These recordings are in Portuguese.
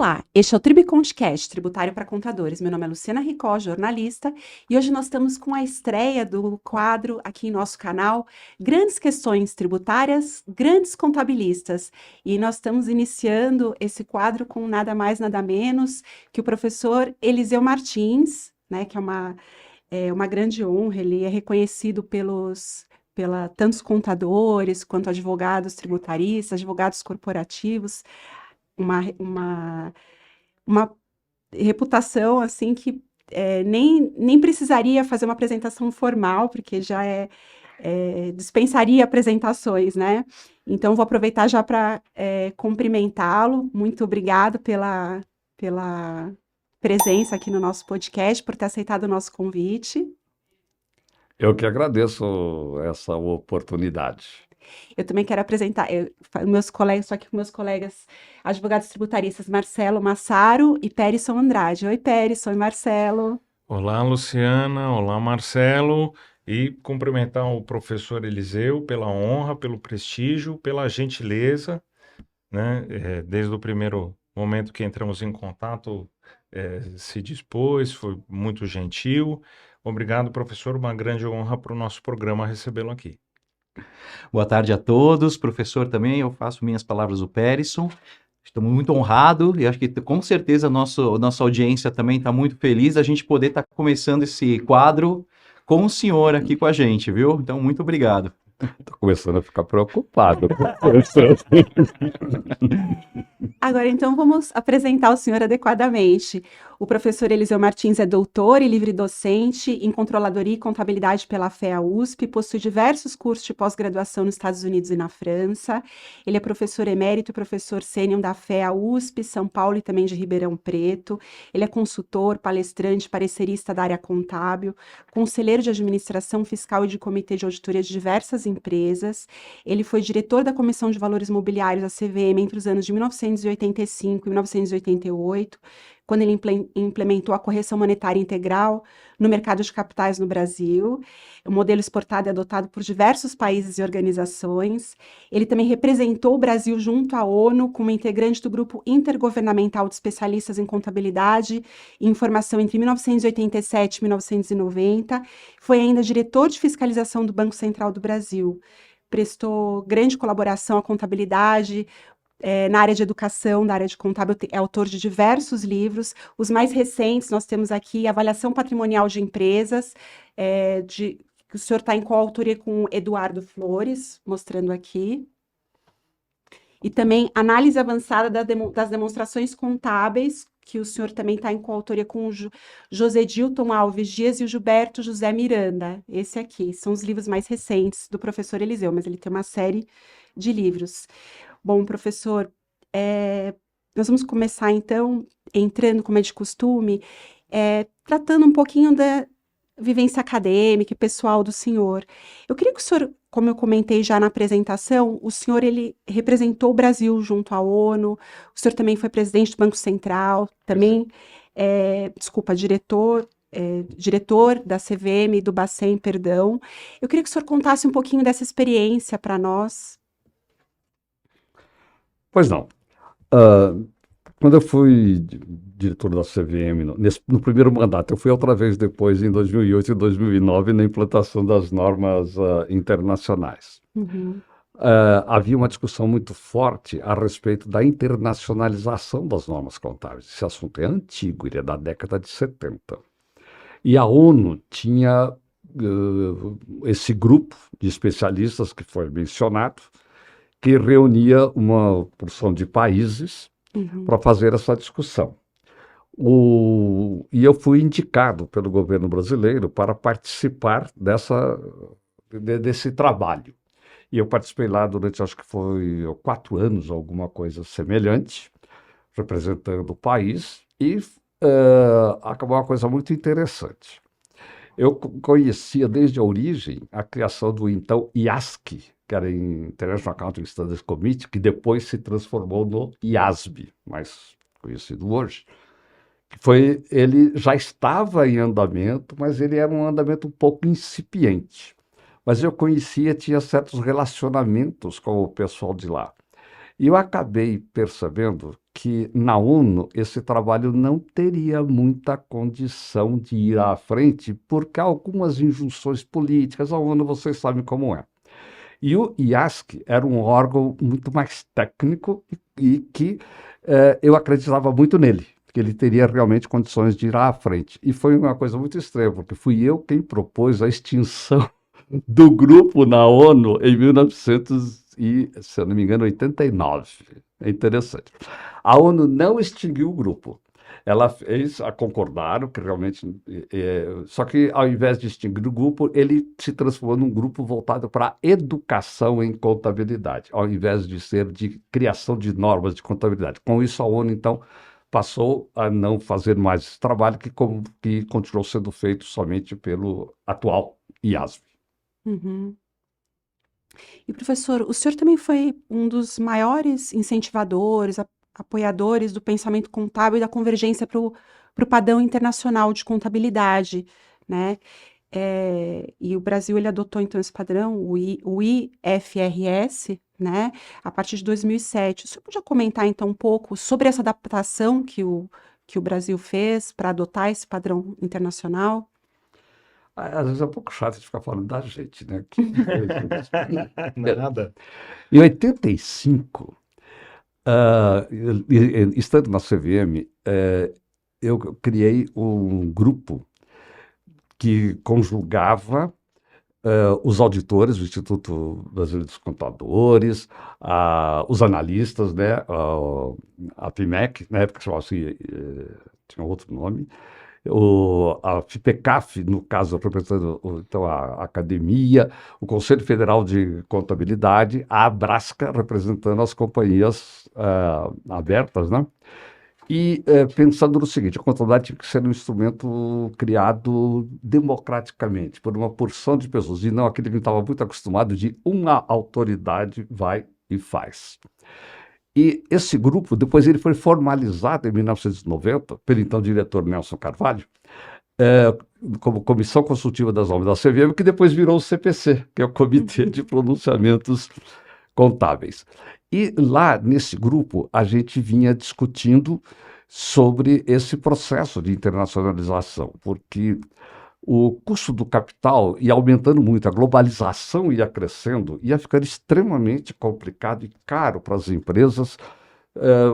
Olá, este é o Tribcontcast, tributário para contadores. Meu nome é Luciana Ricó, jornalista, e hoje nós estamos com a estreia do quadro aqui em nosso canal, Grandes Questões Tributárias, Grandes Contabilistas. E nós estamos iniciando esse quadro com nada mais, nada menos que o professor Eliseu Martins, né, que é uma grande honra. Ele é reconhecido pela tantos contadores quanto advogados tributaristas, advogados corporativos, uma uma reputação, assim, que nem precisaria fazer uma apresentação formal, porque dispensaria apresentações, né? Então, vou aproveitar já para cumprimentá-lo. Muito obrigado pela presença aqui no nosso podcast, por ter aceitado o nosso convite. Eu que agradeço essa oportunidade. Eu também quero apresentar meus colegas, só que meus colegas advogados tributaristas, Marcelo Massaro e Périson Andrade. Oi, Périson e Marcelo. Olá, Luciana. Olá, Marcelo. E cumprimentar o professor Eliseu pela honra, pelo prestígio, pela gentileza, né? Desde o primeiro momento que entramos em contato, se dispôs, foi muito gentil. Obrigado, professor. Uma grande honra para o nosso programa recebê-lo aqui. Boa tarde a todos. Professor, também eu faço minhas palavras do Périson. Estamos muito honrados e acho que com certeza nossa audiência também está muito feliz da gente poder estar começando esse quadro com o senhor aqui com a gente, viu? Então, muito obrigado. Estou começando a ficar preocupado. Agora, então, vamos apresentar o senhor adequadamente. O professor Eliseu Martins é doutor e livre-docente em Controladoria e Contabilidade pela FEA USP, possui diversos cursos de pós-graduação nos Estados Unidos e na França. Ele é professor emérito e professor sênior da FEA USP, São Paulo e também de Ribeirão Preto. Ele é consultor, palestrante, parecerista da área contábil, conselheiro de administração fiscal e de comitê de auditoria de diversas empresas. Ele foi diretor da Comissão de Valores Mobiliários, a CVM, entre os anos de 1985 e 1988, quando ele implementou a correção monetária integral no mercado de capitais no Brasil. O modelo exportado é adotado por diversos países e organizações. Ele também representou o Brasil junto à ONU como integrante do Grupo Intergovernamental de Especialistas em Contabilidade e Informação entre 1987 e 1990. Foi ainda diretor de fiscalização do Banco Central do Brasil. Prestou grande colaboração à contabilidade, na área de educação, da área de contábil, é autor de diversos livros. Os mais recentes, nós temos aqui Avaliação Patrimonial de Empresas, que o senhor está em coautoria com Eduardo Flores, mostrando aqui. E também Análise Avançada das Demonstrações Contábeis, que o senhor também está em coautoria com o José Dilton Alves Dias e o Gilberto José Miranda. Esse aqui, são os livros mais recentes do professor Eliseu, mas ele tem uma série de livros. Bom, professor, nós vamos começar, então, entrando, como é de costume, tratando um pouquinho da vivência acadêmica e pessoal do senhor. Eu queria que o senhor, como eu comentei já na apresentação, o senhor, ele representou o Brasil junto à ONU, o senhor também foi presidente do Banco Central, também, diretor da CVM, do Bacen, perdão. Eu queria que o senhor contasse um pouquinho dessa experiência para nós. Pois não. Quando eu fui diretor da CVM, no primeiro mandato, eu fui outra vez depois, em 2008 e 2009, na implantação das normas internacionais. Uhum. Havia uma discussão muito forte a respeito da internacionalização das normas contábeis. Esse assunto é antigo, ele é da década de 70. E a ONU tinha esse grupo de especialistas que foi mencionado, que reunia uma porção de países para fazer essa discussão. E eu fui indicado pelo governo brasileiro para participar desse trabalho. E eu participei lá durante, acho que foi 4 anos, alguma coisa semelhante, representando o país, e acabou uma coisa muito interessante. Eu conhecia desde a origem a criação do então IASC, que era International Accounting Standards Committee, que depois se transformou no IASB, mais conhecido hoje. Ele já estava em andamento, mas ele era um andamento um pouco incipiente. Mas eu conhecia, tinha certos relacionamentos com o pessoal de lá. E eu acabei percebendo que na ONU esse trabalho não teria muita condição de ir à frente, porque há algumas injunções políticas. A ONU, vocês sabem como é. E o IASC era um órgão muito mais técnico e que eu acreditava muito nele, que ele teria realmente condições de ir à frente. E foi uma coisa muito estranha, porque fui eu quem propôs a extinção do grupo na ONU em 1900 e, se eu não me engano, 89. É interessante. A ONU não extinguiu o grupo. Ela fez, concordaram que realmente, só que ao invés de extinguir o grupo, ele se transformou num grupo voltado para a educação em contabilidade, ao invés de ser de criação de normas de contabilidade. Com isso, a ONU, então, passou a não fazer mais esse trabalho que continuou sendo feito somente pelo atual IASB. Uhum. E, professor, o senhor também foi um dos maiores incentivadores, apoiadores do pensamento contábil e da convergência para o padrão internacional de contabilidade, né? E o Brasil ele adotou então esse padrão, o IFRS, né? A partir de 2007. O senhor podia comentar então um pouco sobre essa adaptação que o Brasil fez para adotar esse padrão internacional? Às vezes é um pouco chato de ficar falando da gente, né? Que Nada. Em 85, estando na CVM, eu criei um grupo que conjugava os auditores do Instituto Brasileiro dos Contadores, os analistas, né, a PIMEC, na época chamava-se, tinha outro nome, a FIPECAF, no caso, representando então, a academia, o Conselho Federal de Contabilidade, a Abrasca, representando as companhias abertas, né? E pensando no seguinte, a contabilidade tinha que ser um instrumento criado democraticamente, por uma porção de pessoas, e não aquele que estava muito acostumado de uma autoridade vai e faz. E esse grupo, depois ele foi formalizado em 1990, pelo então diretor Nelson Carvalho, como Comissão Consultiva das Normas da CVM, que depois virou o CPC, que é o Comitê de Pronunciamentos Contábeis. E lá, nesse grupo, a gente vinha discutindo sobre esse processo de internacionalização, porque o custo do capital ia aumentando muito, a globalização ia crescendo, ia ficando extremamente complicado e caro para as empresas.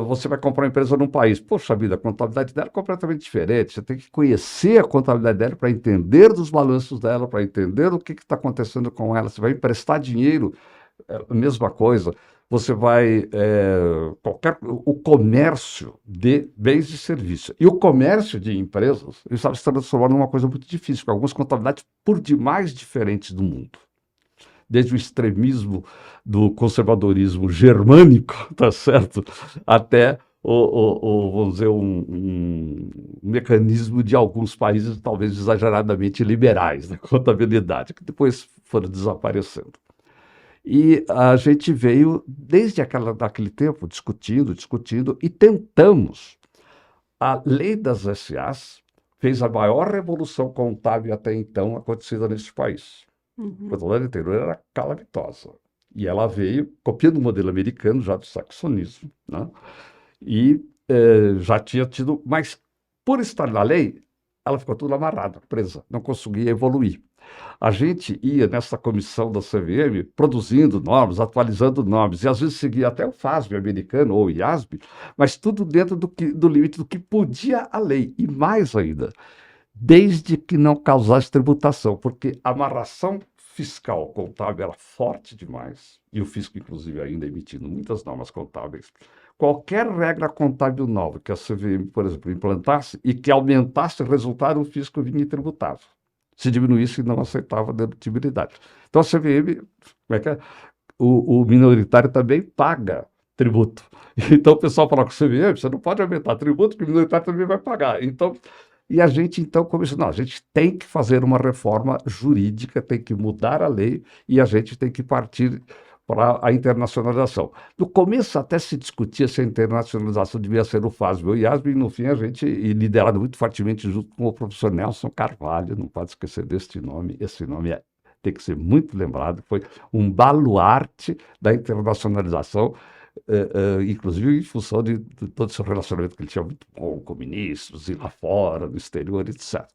Você vai comprar uma empresa num país, poxa vida, a contabilidade dela é completamente diferente, você tem que conhecer a contabilidade dela para entender dos balanços dela, para entender o que está acontecendo com ela, você vai emprestar dinheiro, a mesma coisa. Você vai, o comércio de bens e serviços. E o comércio de empresas estava se transformando numa coisa muito difícil, com algumas contabilidades por demais diferentes do mundo. Desde o extremismo do conservadorismo germânico, tá certo? Até, vamos dizer, um mecanismo de alguns países talvez exageradamente liberais na contabilidade, que depois foram desaparecendo. E a gente veio, desde daquele tempo, discutindo, e tentamos. A lei das SAs fez a maior revolução contábil até então acontecida neste país. A contabilidade anterior era calamitosa. E ela veio copiando o modelo americano, já do saxonismo, né? E já tinha tido, mas por estar na lei, ela ficou tudo amarrada, presa, não conseguia evoluir. A gente ia nessa comissão da CVM produzindo normas, atualizando normas, e às vezes seguia até o FASB americano ou o IASB, mas tudo dentro do limite do que podia a lei, e mais ainda, desde que não causasse tributação, porque a amarração fiscal contábil era forte demais, e o fisco, inclusive, ainda emitindo muitas normas contábeis. Qualquer regra contábil nova que a CVM, por exemplo, implantasse e que aumentasse o resultado, o fisco vinha e tributava. Se diminuísse, não aceitava a dedutibilidade. Então, a CVM, o minoritário também paga tributo. Então, o pessoal fala com a CVM, você não pode aumentar tributo, porque o minoritário também vai pagar. Então, e a gente, então, começou, não, a gente tem que fazer uma reforma jurídica, tem que mudar a lei e a gente tem que partir para a internacionalização. No começo até se discutia se a internacionalização devia ser o FASB ou o IASB, e no fim a gente, e liderado muito fortemente junto com o professor Nelson Carvalho, não pode esquecer deste nome, esse nome tem que ser muito lembrado, foi um baluarte da internacionalização, inclusive em função de todo esse relacionamento que ele tinha muito bom com ministros, e lá fora, no exterior, etc.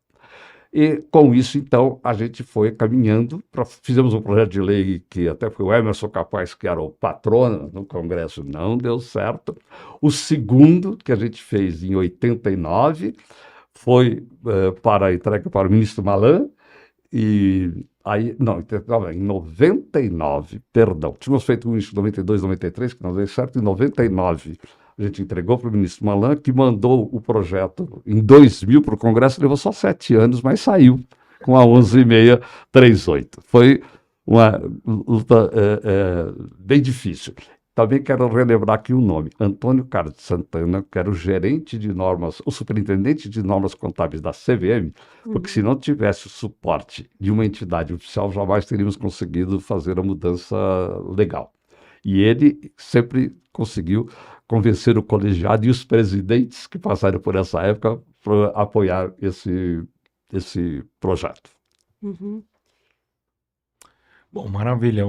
E com isso, então, a gente foi caminhando, fizemos um projeto de lei que até foi o Emerson Capaz, que era o patrono no Congresso, não deu certo. O segundo, que a gente fez em 89, foi para a entrega para o ministro Malan, e aí, não, em 99, perdão, tínhamos feito isso em 92, 93, que não deu certo, em 99 a gente entregou para o ministro Malan, que mandou o projeto em 2000 para o Congresso, levou só 7 anos, mas saiu com a 11.638. Foi uma luta bem difícil. Também quero relembrar aqui o nome, Antônio Carlos de Santana, que era o gerente de normas, o superintendente de normas contábeis da CVM, porque se não tivesse o suporte de uma entidade oficial, jamais teríamos conseguido fazer a mudança legal. E ele sempre conseguiu convencer o colegiado e os presidentes que passaram por essa época para apoiar esse projeto. Uhum. Bom, maravilha.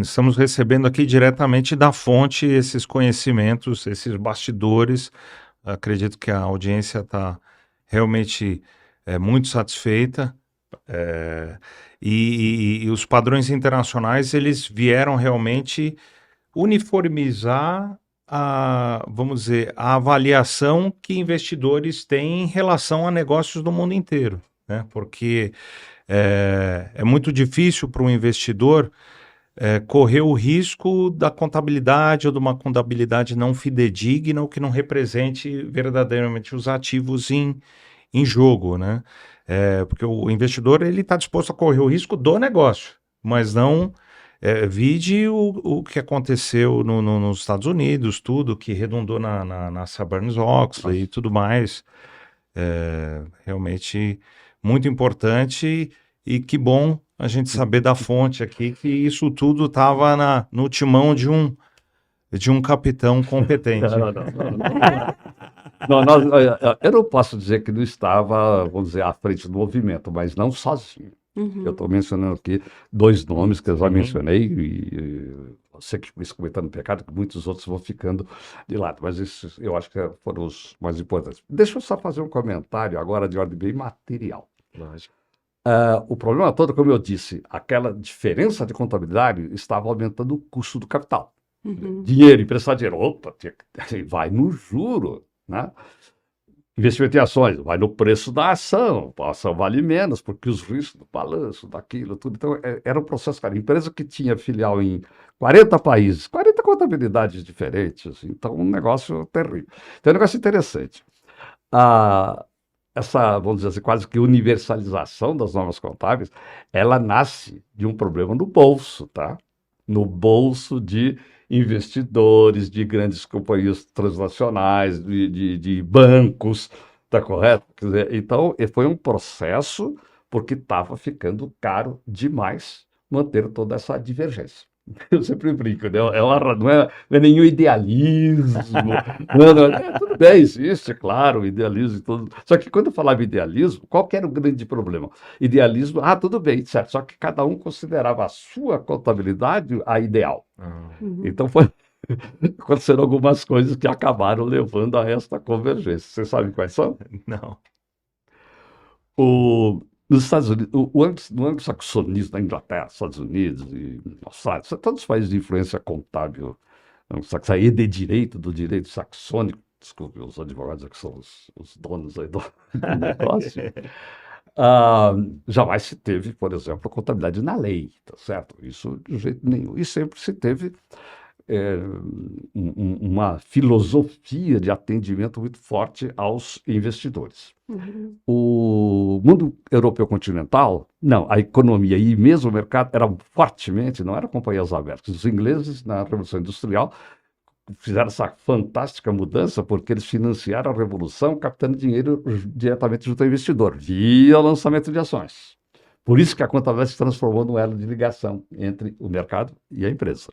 Estamos recebendo aqui diretamente da fonte esses conhecimentos, esses bastidores. Acredito que a audiência está realmente muito satisfeita. E os padrões internacionais, eles vieram realmente uniformizar vamos dizer, a avaliação que investidores têm em relação a negócios do mundo inteiro, né? Porque é muito difícil para um investidor correr o risco da contabilidade ou de uma contabilidade não fidedigna ou que não represente verdadeiramente os ativos em jogo, né? Porque o investidor ele está disposto a correr o risco do negócio, mas não vide o que aconteceu nos Estados Unidos, tudo que redundou na Sarbanes-Oxley e tudo mais. Realmente muito importante e que bom a gente saber da fonte aqui que isso tudo estava no timão de um capitão competente. Não, eu não posso dizer que não estava, vamos dizer, à frente do movimento, mas não sozinho. Uhum. Eu estou mencionando aqui 2 nomes que eu já mencionei, e você que isso cometendo pecado, que muitos outros vão ficando de lado, mas esses eu acho que foram os mais importantes. Deixa eu só fazer um comentário agora de ordem bem material. Lógico. O problema todo, como eu disse, aquela diferença de contabilidade estava aumentando o custo do capital. Uhum. Dinheiro, emprestar dinheiro, opa, vai no juro, né? Investimento em ações, vai no preço da ação, a ação vale menos, porque os riscos do balanço, daquilo, tudo. Então, era um processo, cara. Empresa que tinha filial em 40 países, 40 contabilidades diferentes, então um negócio terrível. Então, é um negócio interessante. Essa, vamos dizer assim, quase que universalização das normas contábeis, ela nasce de um problema no bolso, tá? No bolso de investidores, de grandes companhias transnacionais, de bancos, tá correto? Quer dizer, então, foi um processo porque estava ficando caro demais manter toda essa divergência. Eu sempre brinco, né? Não é nenhum idealismo. Tudo bem, existe, claro, idealismo e tudo. Só que quando eu falava idealismo, qual que era o grande problema? Idealismo, tudo bem, certo. Só que cada um considerava a sua contabilidade a ideal. Uhum. Então aconteceram algumas coisas que acabaram levando a esta convergência. Você sabe quais são? Não. Nos Estados Unidos, no anglo-saxonismo, na Inglaterra, Estados Unidos e Austrália, todos os países de influência contábil, aí de direito, do direito saxônico, desculpe, os advogados que são os donos aí do negócio, jamais se teve, por exemplo, contabilidade na lei, tá certo? Isso de jeito nenhum. E sempre se teve uma filosofia de atendimento muito forte aos investidores. Uhum. O mundo europeu continental, não, a economia e mesmo o mercado eram fortemente, não eram companhias abertas. Os ingleses, na Revolução Industrial, fizeram essa fantástica mudança porque eles financiaram a Revolução captando dinheiro diretamente junto ao investidor, via o lançamento de ações. Por isso que a contabilidade se transformou num elo de ligação entre o mercado e a empresa.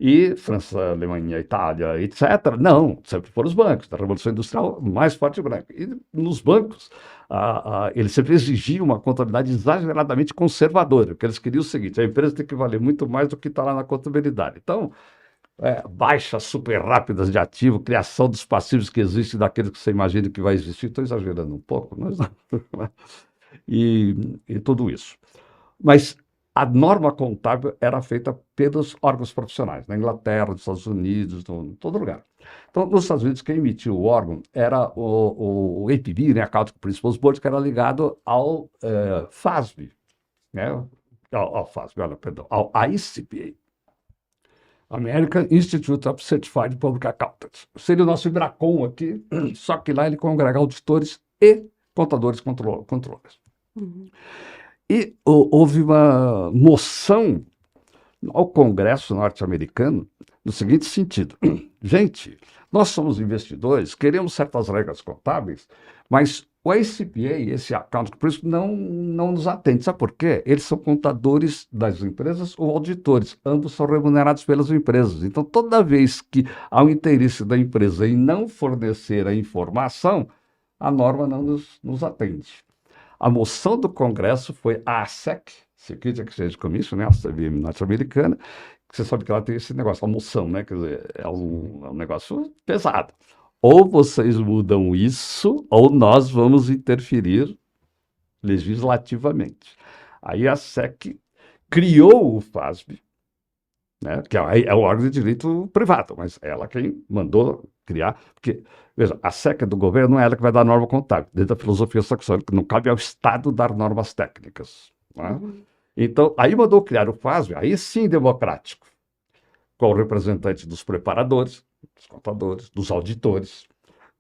E França, Alemanha, Itália, etc., não, sempre foram os bancos. Na Revolução Industrial, mais forte o branco. E nos bancos, eles sempre exigiam uma contabilidade exageradamente conservadora, porque eles queriam o seguinte: a empresa tem que valer muito mais do que está lá na contabilidade. Então, baixas super rápidas de ativo, criação dos passivos que existem daqueles que você imagina que vai existir. Estou exagerando um pouco, mas e tudo isso. Mas a norma contábil era feita pelos órgãos profissionais, na Inglaterra, nos Estados Unidos, em todo lugar. Então, nos Estados Unidos, quem emitiu o órgão era o APB, né, Accounting Principles Board, que era ligado ao FASB, né, ao FASB, perdão, ao ICPA, American Institute of Certified Public Accountants. Seria o nosso IBRACON aqui, só que lá ele congrega auditores e contadores controllers. E houve uma moção ao Congresso norte-americano no seguinte sentido: gente, nós somos investidores, queremos certas regras contábeis, mas o ACPA, esse Accounting Principles, não nos atende. Sabe por quê? Eles são contadores das empresas ou auditores. Ambos são remunerados pelas empresas. Então, toda vez que há um interesse da empresa em não fornecer a informação, a norma não nos atende. A moção do Congresso foi a SEC, Security Exchange Commission, né, a CVM norte-americana, que você sabe que ela tem esse negócio, a moção, né, quer dizer, é um negócio pesado. Ou vocês mudam isso, ou nós vamos interferir legislativamente. Aí a SEC criou o FASB, né, que é o órgão de direito privado, mas ela quem mandou criar, porque, veja, a SEC do governo não é ela que vai dar norma contábil, dentro da filosofia saxônica, não cabe ao Estado dar normas técnicas. Né? Então, aí mandou criar o FASB, aí sim democrático, com o representante dos preparadores, dos contadores, dos auditores,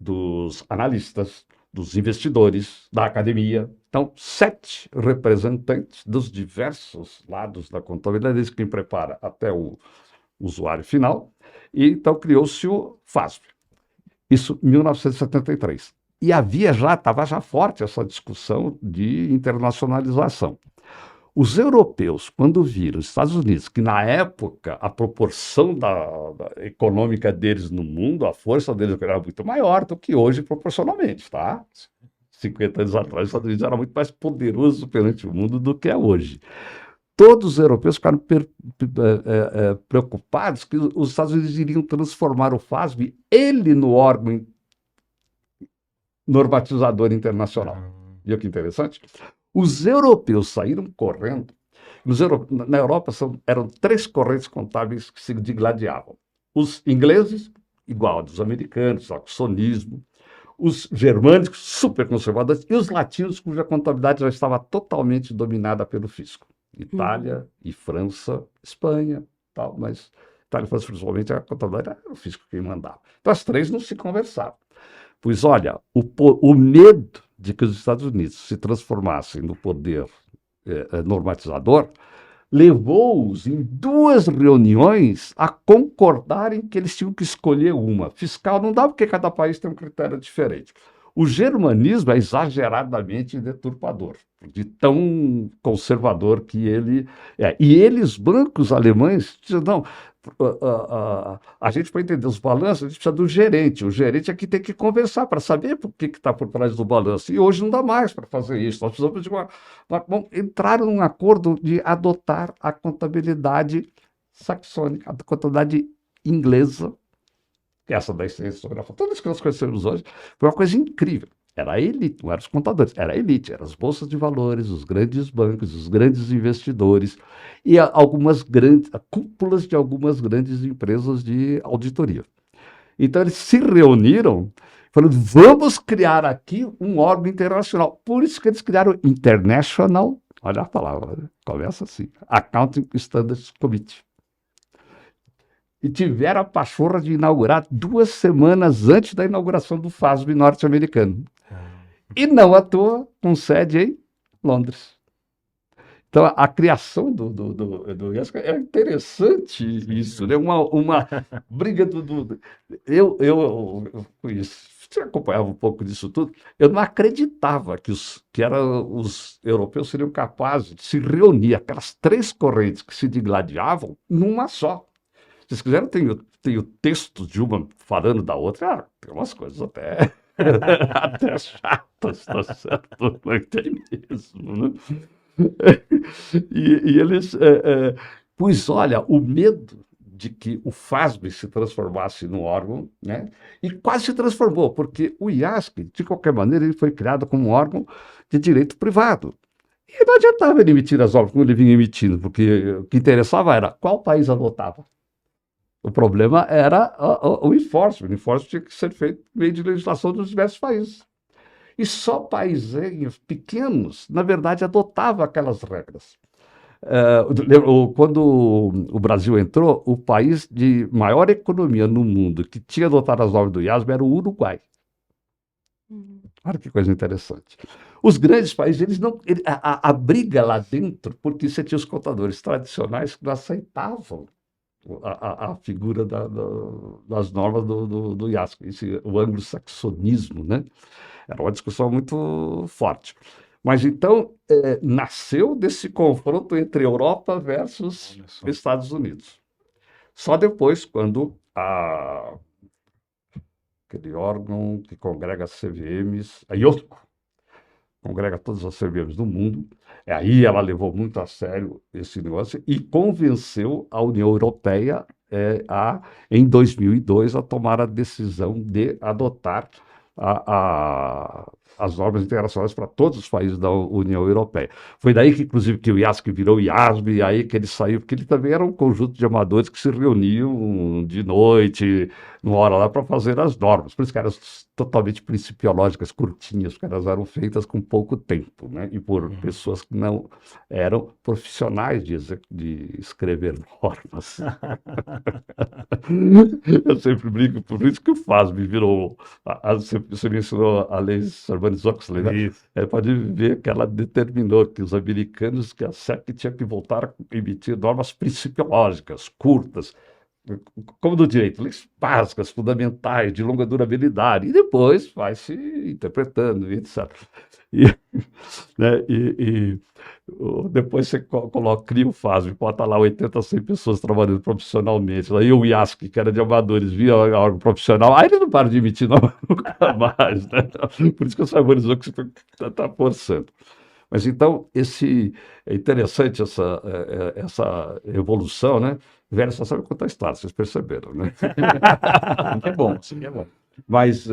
dos analistas, dos investidores, da academia. Então, 7 representantes dos diversos lados da contabilidade, desde quem prepara até o usuário final, e então criou-se o FASB. Isso em 1973. E estava já forte essa discussão de internacionalização. Os europeus, quando viram os Estados Unidos, que na época a proporção econômica deles no mundo, a força deles era muito maior do que hoje proporcionalmente, tá? 50 anos atrás, os Estados Unidos era muito mais poderoso perante o mundo do que é hoje. Todos os europeus ficaram preocupados que os Estados Unidos iriam transformar o FASB, ele no órgão normatizador internacional. Viu que interessante? Os europeus saíram correndo. Na Europa eram 3 correntes contábeis que se digladiavam. Os ingleses, igual dos americanos, saxonismo. Os germânicos, super conservadores. E os latinos, cuja contabilidade já estava totalmente dominada pelo fisco. Itália e França, Espanha, tal, mas Itália e França, principalmente, a contabilidade era o fisco quem mandava. Então, as 3 não se conversavam. Pois, olha, o medo de que os Estados Unidos se transformassem no poder normatizador levou-os, em 2 reuniões, a concordarem que eles tinham que escolher uma. Fiscal não dá, porque cada país tem um critério diferente. O germanismo é exageradamente deturpador, de tão conservador que ele é. E eles, bancos alemães, dizem, não, a gente, para entender os balanços, a gente precisa do gerente. O gerente aqui tem que conversar para saber o que está por trás do balanço. E hoje não dá mais para fazer isso. Nós precisamos de entraram num acordo de adotar a contabilidade saxônica, a contabilidade inglesa, essa da cinematografia, todas as que nós conhecemos hoje, foi uma coisa incrível. Era a elite, não eram os contadores, era a elite, eram as bolsas de valores, os grandes bancos, os grandes investidores e cúpulas de algumas grandes empresas de auditoria. Então, eles se reuniram falando, vamos criar aqui um órgão internacional. Por isso que eles criaram o International, olha a palavra, né? Começa assim, Accounting Standards Committee. E tiveram a pachorra de inaugurar 2 semanas antes da inauguração do FASB norte-americano. E não à toa, com sede em Londres. Então, a criação do IASC é interessante isso, né? Uma briga Eu acompanhava um pouco disso tudo, eu não acreditava que os europeus seriam capazes de se reunir, aquelas 3 correntes que se digladiavam, numa só. Se vocês quiserem, tem o texto de uma falando da outra, tem umas coisas até chatas, tá certo? Mas tem mesmo, né? E eles... pois olha, o medo de que o FASB se transformasse num órgão, né? E quase se transformou, porque o IASC, de qualquer maneira, ele foi criado como um órgão de direito privado. E não adiantava ele emitir as normas como ele vinha emitindo, porque o que interessava era qual país adotava. O problema era o enforcement. O enforcement tinha que ser feito por meio de legislação dos diversos países. E só paizinhos pequenos, na verdade, adotavam aquelas regras. Quando o Brasil entrou, o país de maior economia no mundo que tinha adotado as normas do IASB era o Uruguai. Olha que coisa interessante. Os grandes países, eles não. A briga lá dentro, porque você tinha os contadores tradicionais que não aceitavam a figura das normas do IASC, o anglo-saxonismo, né? Era uma discussão muito forte. Mas então, nasceu desse confronto entre Europa versus Estados Unidos. Só depois, quando aquele órgão que congrega as CVMs, a IOSCO, congrega todas as CVMs do mundo, aí ela levou muito a sério esse negócio e convenceu a União Europeia em 2002 a tomar a decisão de adotar as normas internacionais para todos os países da União Europeia. Foi daí que, inclusive, que o IASC virou IASB, e aí que ele saiu, porque ele também era um conjunto de amadores que se reuniam de noite, uma hora lá, para fazer as normas. Por isso que eram totalmente principiológicas, curtinhas, porque elas eram feitas com pouco tempo, né? E por pessoas que não eram profissionais de escrever normas. Eu sempre brinco, por isso que o FASB virou. Você mencionou a lei Sarbanes-Oxley, né? Pode ver que ela determinou que os americanos, que a SEC tinha que voltar a emitir normas principiológicas, curtas, como do direito, leis básicas, fundamentais, de longa durabilidade, e depois vai se interpretando, etc. Depois você cria o FASB, bota lá 80, 100 pessoas trabalhando profissionalmente. Aí o IASC, que era de amadores, via órgão profissional, aí eles não param de emitir norma nunca mais, né? Por isso que o Sarbanes-Oxley está forçando. Mas então, é interessante essa evolução, né? Velho só sabe contar história, vocês perceberam, né? É bom, sim, é bom. Mas,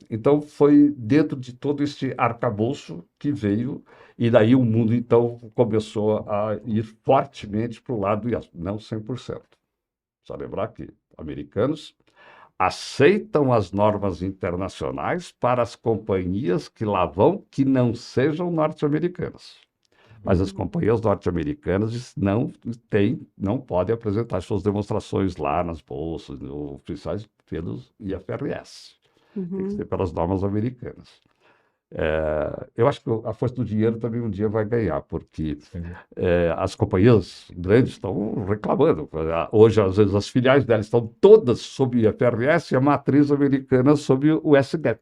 então, foi dentro de todo esse arcabouço que veio, e daí o mundo, então, começou a ir fortemente para o lado do IASB, não 100%. Só lembrar que americanos aceitam as normas internacionais para as companhias que lá vão que não sejam norte-americanas. Mas as companhias norte-americanas não podem apresentar suas demonstrações lá nas bolsas, oficiais pelos IFRS. Tem que ser pelas normas americanas. Eu acho que a força do dinheiro também um dia vai ganhar, porque as companhias grandes estão reclamando. Hoje, às vezes, as filiais delas estão todas sob IFRS e a matriz americana sob o S-GAAP.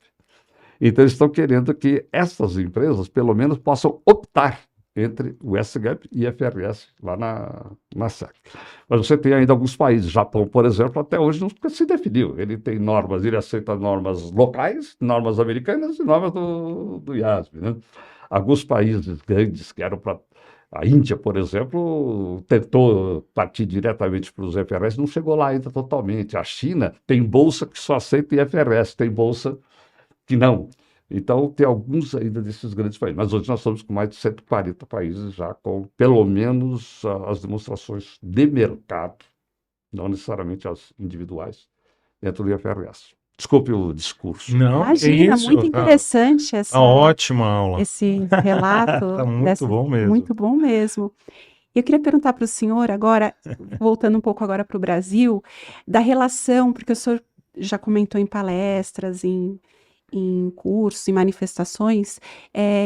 Então, eles estão querendo que essas empresas, pelo menos, possam optar entre o S-GAAP e IFRS lá na SEC. Mas você tem ainda alguns países, Japão, por exemplo, até hoje não se definiu. Ele tem normas, ele aceita normas locais, normas americanas e normas do IASB, né? Alguns países grandes que eram para... A Índia, por exemplo, tentou partir diretamente para os IFRS, não chegou lá ainda totalmente. A China tem bolsa que só aceita IFRS, tem bolsa que não. Então, tem alguns ainda desses grandes países. Mas hoje nós estamos com mais de 140 países já com, pelo menos, as demonstrações de mercado, não necessariamente as individuais, dentro do IFRS. Desculpe o discurso. Não, Imagina, isso, muito interessante tá ótima aula. esse relato. Tá muito bom mesmo. Muito bom mesmo. Eu queria perguntar para o senhor agora, voltando um pouco agora para o Brasil, da relação, porque o senhor já comentou em palestras, em cursos, em manifestações,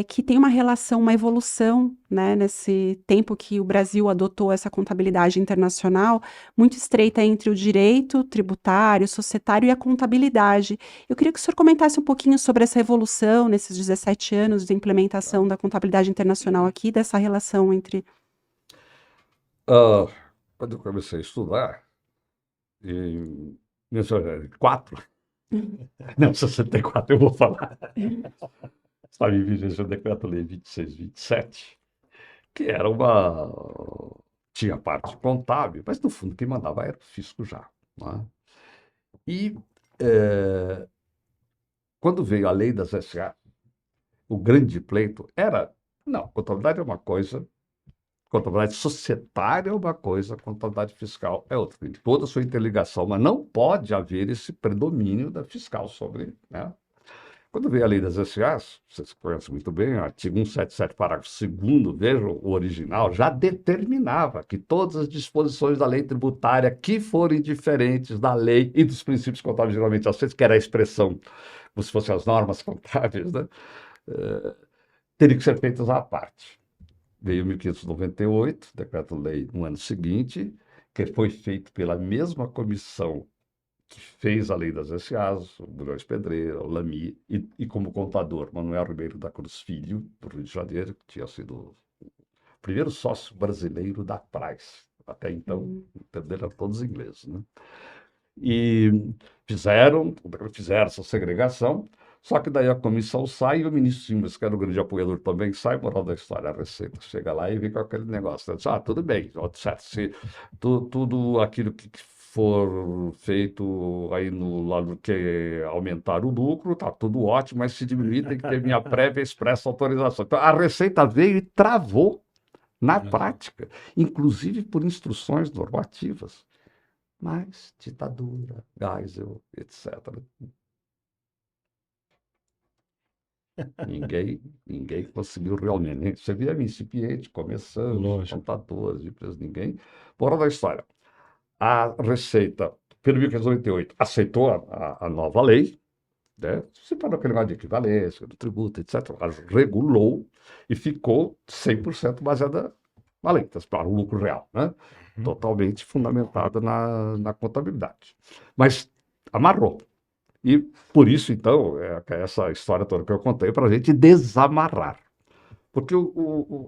que tem uma relação, uma evolução, né, nesse tempo que o Brasil adotou essa contabilidade internacional, muito estreita entre o direito tributário, societário e a contabilidade. Eu queria que o senhor comentasse um pouquinho sobre essa evolução nesses 17 anos de implementação da contabilidade internacional aqui, dessa relação entre... Quando eu comecei a estudar, em 1904, não, 64 eu vou falar. Estava em vigência o Decreto-Lei 2627, que era tinha a parte contábil, mas no fundo quem mandava era o fisco já, né? E quando veio a lei das SA, o grande pleito era, não, contabilidade é uma coisa, contabilidade societária é uma coisa, contabilidade fiscal é outra. Tem toda a sua interligação, mas não pode haver esse predomínio da fiscal sobre, né? Quando veio a lei das SAs, vocês conhecem muito bem, artigo 177, parágrafo 2º, vejam o original, já determinava que todas as disposições da lei tributária que forem diferentes da lei e dos princípios contábeis geralmente aceitos, que era a expressão, como se fossem as normas contábeis, né? Teriam que ser feitas à parte. Veio 1598, decreto-lei no ano seguinte, que foi feito pela mesma comissão que fez a lei das SAs, o Bulhões Pedreira, o Lamy, e como contador, Manuel Ribeiro da Cruz Filho, do Rio de Janeiro, que tinha sido o primeiro sócio brasileiro da Price. Até então, eram todos ingleses, né? E fizeram essa segregação, só que daí a comissão sai e o ministro Simas, que era o grande apoiador também, sai, moral da história, a Receita chega lá e vem com aquele negócio. Né? Diz, tudo bem, certo, se tudo aquilo que for feito aí no lado que aumentar o lucro, tá tudo ótimo, mas se diminuir tem que ter minha prévia expressa autorização. Então a Receita veio e travou na prática, inclusive por instruções normativas. Mas ditadura, Geisel, etc. Ninguém conseguiu realmente. Você via incipiente, começando, Lógico. contadores, empresas, ninguém. Bora da história. A Receita, pelo 1598, aceitou a nova lei, né? Separou aquele negócio de equivalência, do tributo, etc. Ela regulou e ficou 100% baseada na lei, para o lucro real, né? Totalmente fundamentada na contabilidade. Mas amarrou. E por isso, então, essa história toda que eu contei para a gente desamarrar. Porque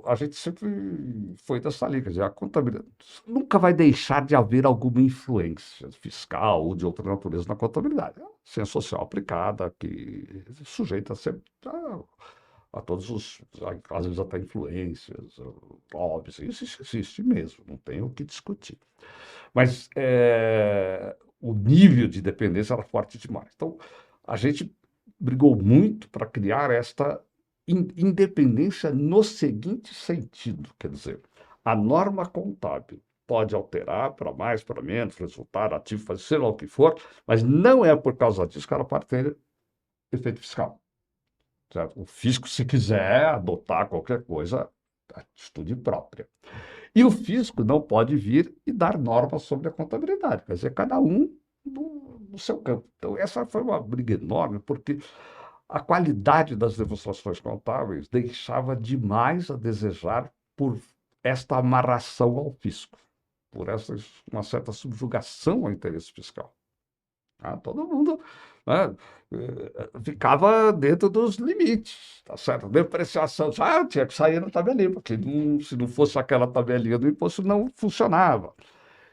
a gente sempre foi dessa linha, quer dizer, a contabilidade nunca vai deixar de haver alguma influência fiscal ou de outra natureza na contabilidade. É uma ciência social aplicada, que é sujeita sempre a todos os, às vezes até influências, óbvias, isso existe mesmo, não tem o que discutir. Mas o nível de dependência era forte demais. Então, a gente brigou muito para criar esta independência no seguinte sentido, quer dizer, a norma contábil pode alterar para mais, para menos, resultado, ativo, fazer sei lá o que for, mas não é por causa disso que ela pode ter efeito fiscal. Certo? O fisco, se quiser adotar qualquer coisa, atitude própria. E o fisco não pode vir e dar normas sobre a contabilidade, quer dizer, cada um no seu campo. Então, essa foi uma briga enorme, porque a qualidade das demonstrações contábeis deixava demais a desejar por esta amarração ao fisco, por uma certa subjugação ao interesse fiscal. Todo mundo, né, ficava dentro dos limites, tá certo? Depreciação, tinha que sair na tabelinha, porque se não fosse aquela tabelinha do imposto, não funcionava.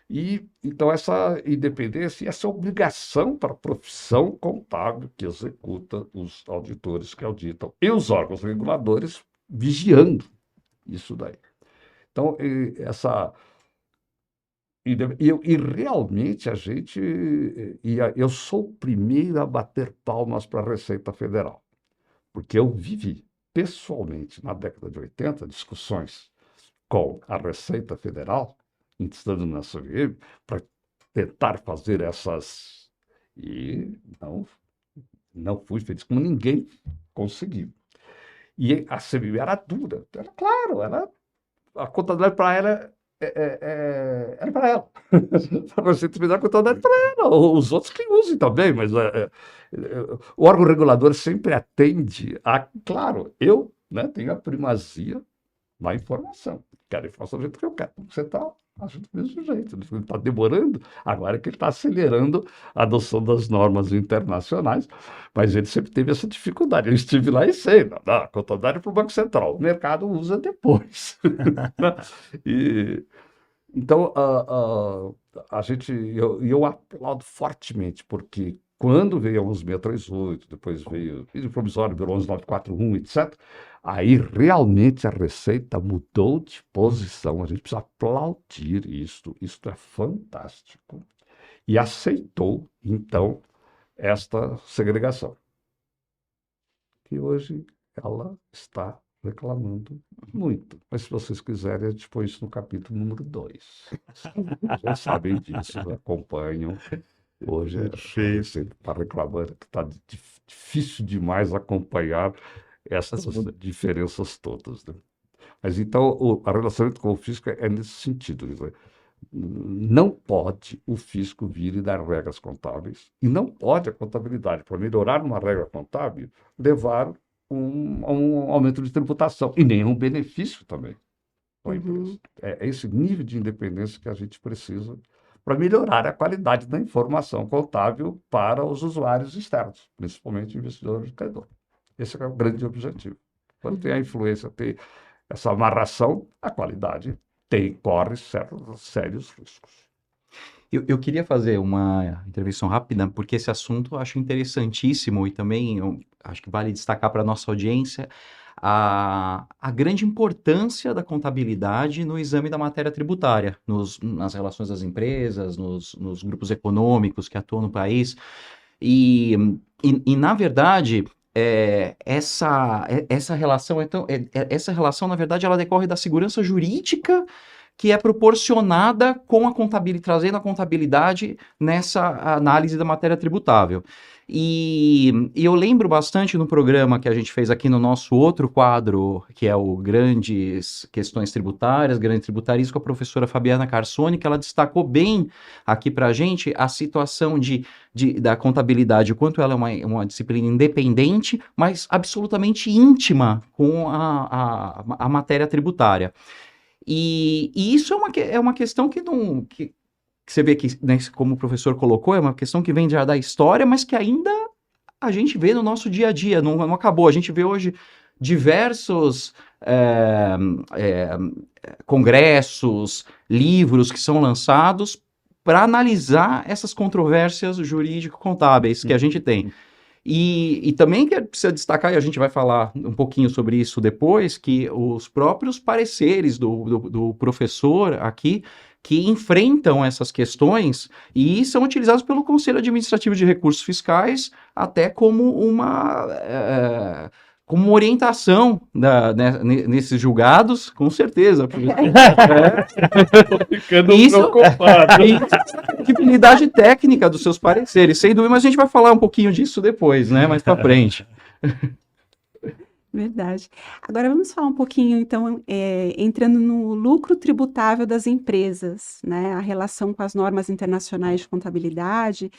E, então, essa independência e essa obrigação para a profissão contábil que executa os auditores que auditam e os órgãos reguladores vigiando isso daí. Então, e realmente a gente. Eu sou o primeiro a bater palmas para a Receita Federal, porque eu vivi pessoalmente, na década de 80, discussões com a Receita Federal, estando na CVM, para tentar fazer essas. E não fui feliz, como ninguém conseguiu. E a CVM era dura. Claro, a contabilidade para ela era para ela. A Receita Federal, a contabilidade para ela. Os outros que usem também, mas o órgão regulador sempre atende a. Claro, eu tenho a primazia na informação. Quero informação do jeito que eu quero. Você está agindo do mesmo jeito. Ele está demorando, agora é que ele está acelerando a adoção das normas internacionais, mas ele sempre teve essa dificuldade. Eu estive lá e sei, a contabilidade é para o Banco Central, o mercado usa depois. Então, eu aplaudo fortemente, porque Quando veio a 11.638, depois veio o provisório, virou 11.941, etc., aí realmente a Receita mudou de posição. A gente precisa aplaudir isso. Isso é fantástico. E aceitou, então, esta segregação, que hoje ela está reclamando muito. Mas se vocês quiserem, a gente põe isso no capítulo número 2. Já sabem disso, acompanham. Hoje a Perfeito. Receita está reclamando que está difícil demais acompanhar essas diferenças todas, né? Mas então o relacionamento com o fisco é nesse sentido. Quer dizer, não pode o fisco vir e dar regras contábeis, e não pode a contabilidade, para melhorar uma regra contábil, levar a um aumento de tributação, e nem um benefício também para a empresa. É esse nível de independência que a gente precisa para melhorar a qualidade da informação contábil para os usuários externos, principalmente investidores e credor. Esse é o grande objetivo. Quando tem a influência, tem essa amarração, a qualidade corre sérios riscos. Eu queria fazer uma intervenção rápida, porque esse assunto eu acho interessantíssimo e também eu acho que vale destacar para a nossa audiência a grande importância da contabilidade no exame da matéria tributária, nas relações das empresas, nos grupos econômicos que atuam no país. E na verdade, essa relação, então, essa relação, na verdade, ela decorre da segurança jurídica que é proporcionada com a contabilidade, trazendo a contabilidade nessa análise da matéria tributável. E eu lembro bastante no programa que a gente fez aqui no nosso outro quadro, que é o Grandes Questões Tributárias, Grandes Tributaristas, com a professora Fabiana Carsoni, que ela destacou bem aqui para a gente a situação da contabilidade, o quanto ela é uma disciplina independente, mas absolutamente íntima com a matéria tributária. E isso é uma questão que você vê que, né, como o professor colocou, é uma questão que vem já da história, mas que ainda a gente vê no nosso dia a dia, não acabou. A gente vê hoje diversos congressos, livros que são lançados para analisar essas controvérsias jurídico-contábeis que a gente tem. E também precisa destacar, e a gente vai falar um pouquinho sobre isso depois, que os próprios pareceres do professor aqui, que enfrentam essas questões e são utilizados pelo Conselho Administrativo de Recursos Fiscais até como uma orientação nesses julgados, com certeza. Tô ficando preocupado. E a credibilidade técnica dos seus pareceres, sem dúvida, mas a gente vai falar um pouquinho disso depois, né? Mais para frente. Verdade. Agora vamos falar um pouquinho, então, entrando no lucro tributável das empresas, né? A relação com as normas internacionais de contabilidade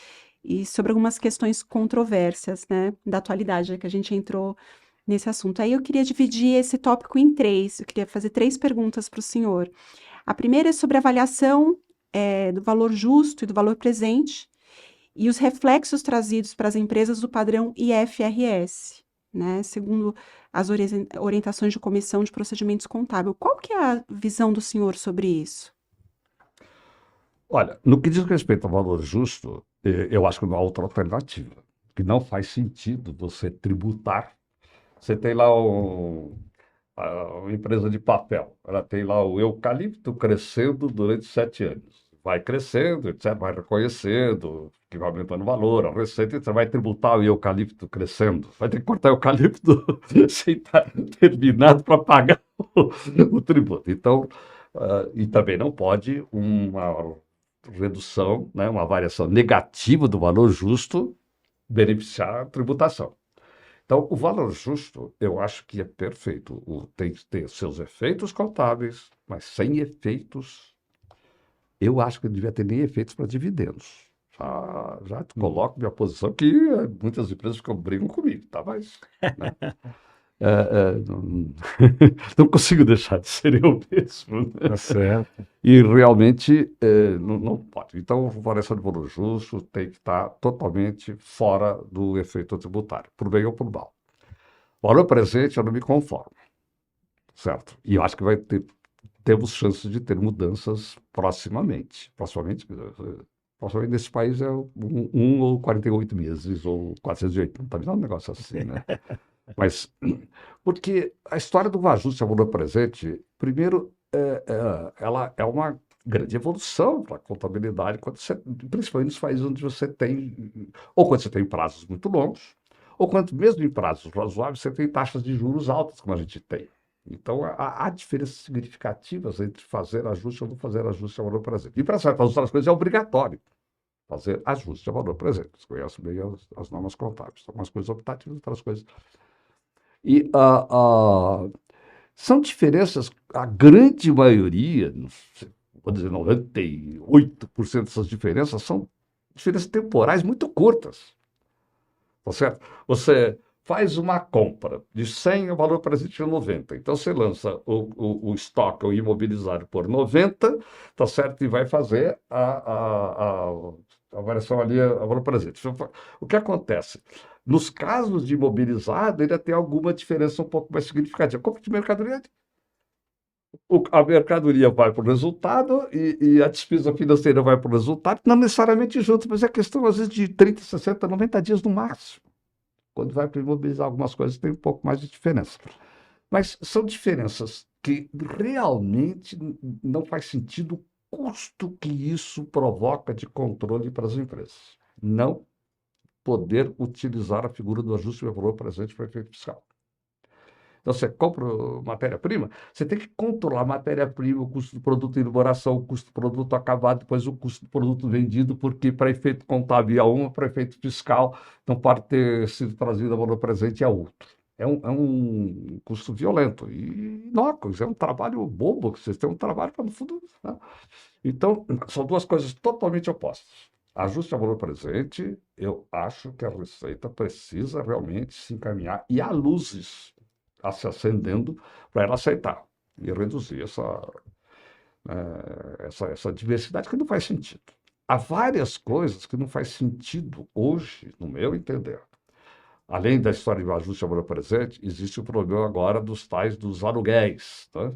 e sobre algumas questões controversas, né? Da atualidade, que a gente entrou nesse assunto. Aí eu queria dividir esse tópico em 3. Eu queria fazer 3 perguntas para o senhor. A primeira é sobre a avaliação do valor justo e do valor presente e os reflexos trazidos para as empresas do padrão IFRS, né? Segundo as orientações de comissão de procedimentos contábeis. Qual que é a visão do senhor sobre isso? Olha, no que diz respeito ao valor justo, eu acho que não há outra alternativa, que não faz sentido você tributar. Você tem lá uma empresa de papel, ela tem lá o eucalipto crescendo durante 7 anos. Vai crescendo, etc., vai reconhecendo, que vai aumentando o valor, a receita, você vai tributar o eucalipto crescendo. Vai ter que cortar o eucalipto sem estar terminado para pagar o tributo. Então, e também não pode uma redução, né, uma variação negativa do valor justo beneficiar a tributação. Então, o valor justo, eu acho que é perfeito. Tem que ter seus efeitos contábeis, mas sem efeitos. Eu acho que não devia ter nem efeitos para dividendos. Já coloco minha posição, que muitas empresas brigam comigo, tá? Mas né? Não consigo deixar de ser eu mesmo. Né? Tá certo. E realmente não pode. Então, a variação de valor justo tem que estar totalmente fora do efeito tributário, por bem ou por mal. Valor presente, eu não me conformo, certo? E eu acho que temos chances de ter mudanças proximamente. Provavelmente nesse país é um ou 48 meses, ou 480, tá vendo um negócio assim, né? Mas, porque a história do ajuste ao valor presente, primeiro, ela é uma grande evolução para a contabilidade, quando você, principalmente nos países onde você tem, ou quando você tem prazos muito longos, ou quando, mesmo em prazos razoáveis, você tem taxas de juros altas, como a gente tem. Então, há diferenças significativas entre fazer ajuste ou não fazer ajuste ao valor presente. E para certas outras coisas é obrigatório fazer ajuste ao valor presente. Você conhece bem as normas contábeis. Algumas coisas optativas, outras coisas. E são diferenças, a grande maioria, vou dizer 98% dessas diferenças, são diferenças temporais muito curtas. Tá certo? Você faz uma compra de 100, o valor presente é 90. Então você lança o estoque, o imobilizado por 90, tá certo? E vai fazer a variação ali, a valor presente. O que acontece? Nos casos de imobilizado, ainda tem alguma diferença um pouco mais significativa. Compra de mercadoria, a mercadoria vai para o resultado e a despesa financeira vai para o resultado, não necessariamente juntos, mas é questão, às vezes, de 30, 60, 90 dias no máximo. Quando vai para imobilizar algumas coisas, tem um pouco mais de diferença. Mas são diferenças que realmente não faz sentido o custo que isso provoca de controle para as empresas. Não poder utilizar a figura do ajuste do valor presente para efeito fiscal. Então, você compra matéria-prima, você tem que controlar a matéria-prima, o custo do produto em elaboração, o custo do produto acabado, depois o custo do produto vendido, porque para efeito contábil é uma, para efeito fiscal não pode ter sido trazido a valor presente a outro. É um custo violento e inócuo, isso é um trabalho bobo, que vocês têm um trabalho para no fundo. Né? Então, são duas coisas totalmente opostas. Ajuste ao valor presente, eu acho que a Receita precisa realmente se encaminhar, e há luzes se acendendo para ela aceitar e reduzir essa diversidade que não faz sentido. Há várias coisas que não faz sentido hoje, no meu entender. Além da história de ajuste ao valor presente, existe o problema agora dos aluguéis. Tá?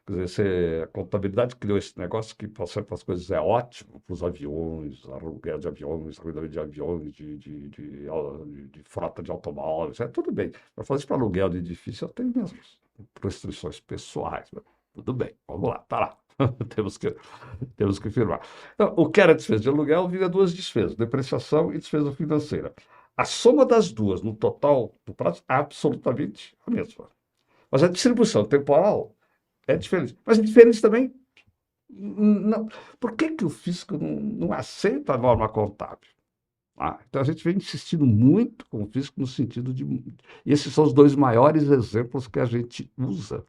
Quer dizer, a contabilidade criou esse negócio que, para certas coisas, é ótimo para os aviões, aluguel de aviões, arrendamento de aviões, de frota de automóveis, tudo bem. Para fazer isso para aluguel de edifício, eu tenho minhas restrições pessoais. Mas tudo bem, vamos lá, tá lá. temos que firmar. Então, o que era despesa de aluguel vira duas despesas, depreciação e despesa financeira. A soma das duas, no total do prazo, é absolutamente a mesma. Mas a distribuição temporal é diferente. Mas é diferente também. Não. Por que o fisco não aceita a norma contábil? Então a gente vem insistindo muito com o fisco no sentido de. E esses são os dois maiores exemplos que a gente usa,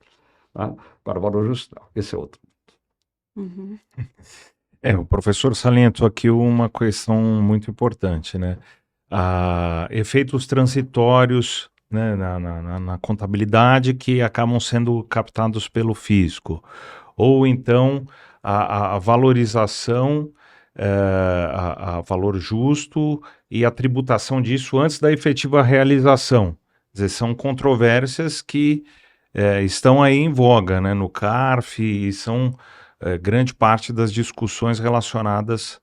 tá? Para o valor ajustado. Esse é outro. Uhum. O professor salientou aqui uma questão muito importante, né? Efeitos transitórios, né, na contabilidade que acabam sendo captados pelo fisco, ou então a valorização, a valor justo e a tributação disso antes da efetiva realização. Quer dizer, são controvérsias que estão aí em voga, né, no CARF, e são grande parte das discussões relacionadas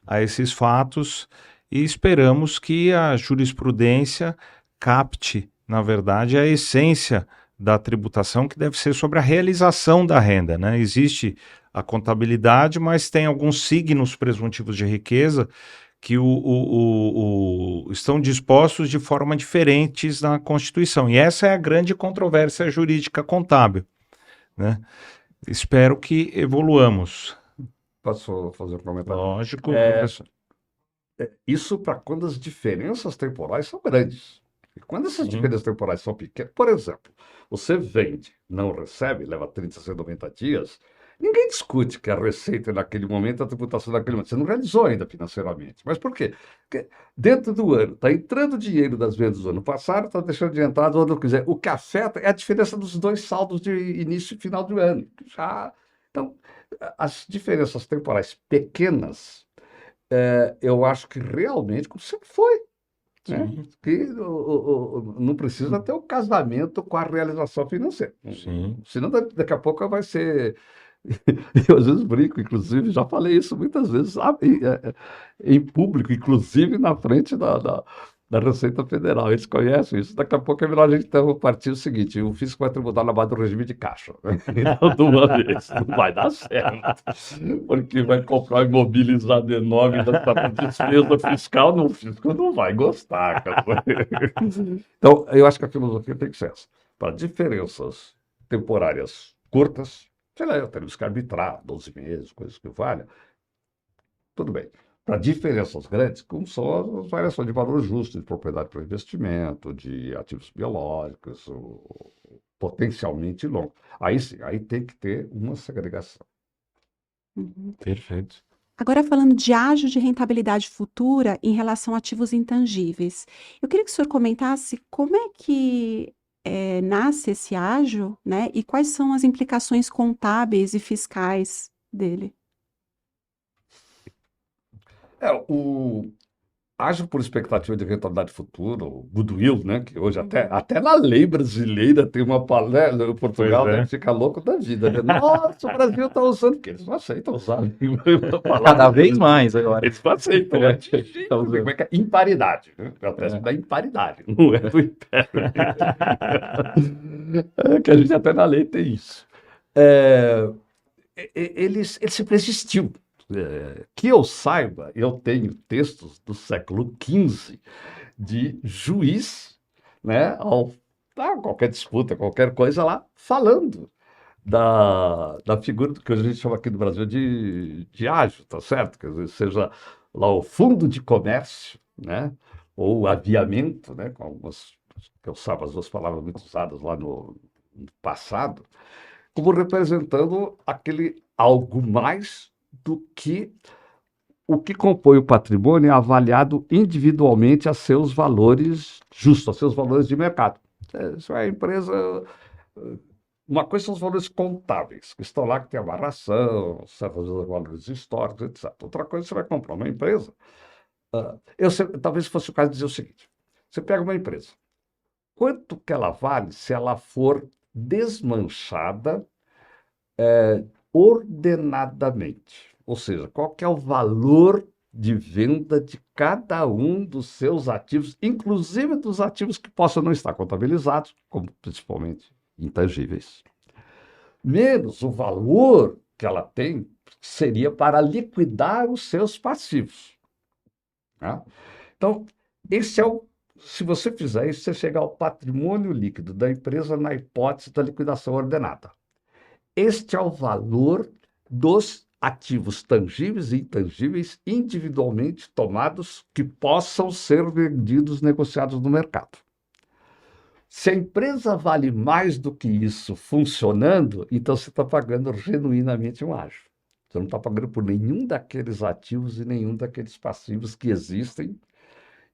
a esses fatos, e esperamos que a jurisprudência capte, na verdade, a essência da tributação, que deve ser sobre a realização da renda, né? Existe a contabilidade, mas tem alguns signos presuntivos de riqueza que estão dispostos de forma diferentes na Constituição. E essa é a grande controvérsia jurídica contábil, né? Espero que evoluamos. Posso fazer um comentário? Lógico, professor. Isso para quando as diferenças temporais são grandes. E quando essas diferenças temporais são pequenas, por exemplo, você vende, não recebe, leva 30, 60, 90 dias, ninguém discute que a receita naquele momento, a tributação naquele momento. Você não realizou ainda financeiramente. Mas por quê? Porque dentro do ano, está entrando dinheiro das vendas do ano passado, está deixando de entrar do ano que quiser. O que afeta é a diferença dos dois saldos de início e final do ano. Então, as diferenças temporais pequenas, eu acho que realmente, como sempre foi, né? Que não precisa ter o casamento com a realização financeira. Sim. Senão, daqui a pouco vai ser Eu às vezes brinco, inclusive, já falei isso muitas vezes, sabe, em público, inclusive na frente da Receita Federal. Eles conhecem isso. Daqui a pouco é melhor a gente então, partir o seguinte: o fisco vai tributar na base do regime de caixa. Então, de uma vez, não vai dar certo. Porque vai comprar um imobilizado enorme da despesa fiscal, o fisco não vai gostar, cara. Então, eu acho que a filosofia tem que ser essa. Para diferenças temporárias curtas, sei lá, temos que arbitrar 12 meses, coisas que valha, tudo bem. Para diferenças grandes, como são as variações de valor justo, de propriedade para investimento, de ativos biológicos, potencialmente longo. Aí sim, aí tem que ter uma segregação. Uhum. Perfeito. Agora, falando de ágio de rentabilidade futura em relação a ativos intangíveis, eu queria que o senhor comentasse como é que nasce esse ágio, né? E quais são as implicações contábeis e fiscais dele. O ágio por expectativa de rentabilidade futura, o goodwill, né? Que hoje até na lei brasileira tem uma palestra, o Portugal Pois é. deve ficar louco da vida, né? Nossa, o Brasil está usando, porque eles não aceitam usar nenhuma Cada palavra. vez mais agora. Eles não aceitam, É, de jeito tá nenhum. usando. Como é que é? Imparidade, né? É o teste da imparidade, não é do império. É que a gente até na lei tem isso. Ele sempre existiu. Que eu saiba, eu tenho textos do século XV de juiz, né, qualquer disputa, qualquer coisa lá, falando da figura do que a gente chama aqui no Brasil de ágio, tá certo? Quer dizer, seja lá o fundo de comércio, né, ou aviamento, né, com algumas, que eu saiba, as duas palavras muito usadas lá no passado, como representando aquele algo mais do que o que compõe o patrimônio é avaliado individualmente a seus valores justos, a seus valores de mercado. Isso é a empresa. Uma coisa são os valores contábeis, que estão lá, que tem amarração, certos valores históricos, etc. Outra coisa, você vai comprar uma empresa. Talvez fosse o caso de dizer o seguinte: você pega uma empresa, quanto que ela vale se ela for desmanchada ordenadamente? Ou seja, qual que é o valor de venda de cada um dos seus ativos, inclusive dos ativos que possam não estar contabilizados, como principalmente intangíveis, menos o valor que ela tem seria para liquidar os seus passivos. Né? Então, se você fizer isso, você chega ao patrimônio líquido da empresa na hipótese da liquidação ordenada. Este é o valor dos ativos tangíveis e intangíveis individualmente tomados que possam ser vendidos, negociados no mercado. Se a empresa vale mais do que isso funcionando, então você está pagando genuinamente um ágio. Você não está pagando por nenhum daqueles ativos e nenhum daqueles passivos que existem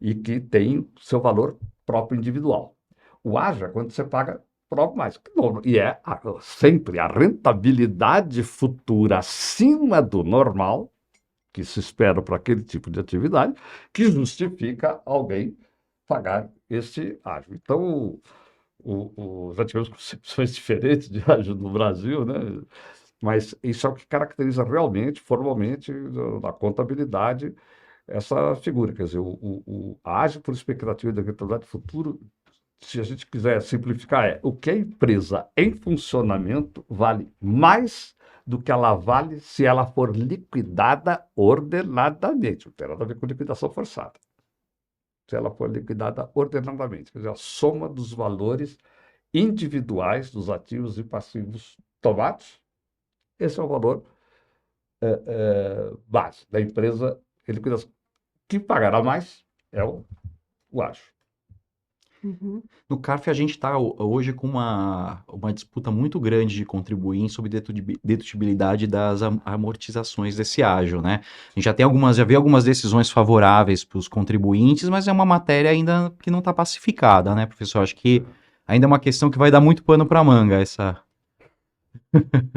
e que têm seu valor próprio individual. O ágio é quando você paga próprio mais. E é sempre a rentabilidade futura acima do normal, que se espera para aquele tipo de atividade, que justifica alguém pagar esse ágio. Então, já tivemos concepções diferentes de ágio no Brasil, né? Mas isso é o que caracteriza realmente, formalmente, na contabilidade, essa figura. Quer dizer, o ágio por expectativa de rentabilidade futuro, se a gente quiser simplificar, é o que a empresa em funcionamento vale mais do que ela vale se ela for liquidada ordenadamente. Não tem nada a ver com liquidação forçada. Se ela for liquidada ordenadamente, quer dizer, a soma dos valores individuais dos ativos e passivos tomados, esse é o valor base da empresa em liquidação. Que pagará mais é o ágio. Uhum. No CARF, a gente está hoje com uma disputa muito grande de contribuir sobre dedutibilidade das amortizações desse ágio, né? A gente já vê algumas decisões favoráveis para os contribuintes, mas é uma matéria ainda que não está pacificada, né, professor? Acho que ainda é uma questão que vai dar muito pano para manga, essa...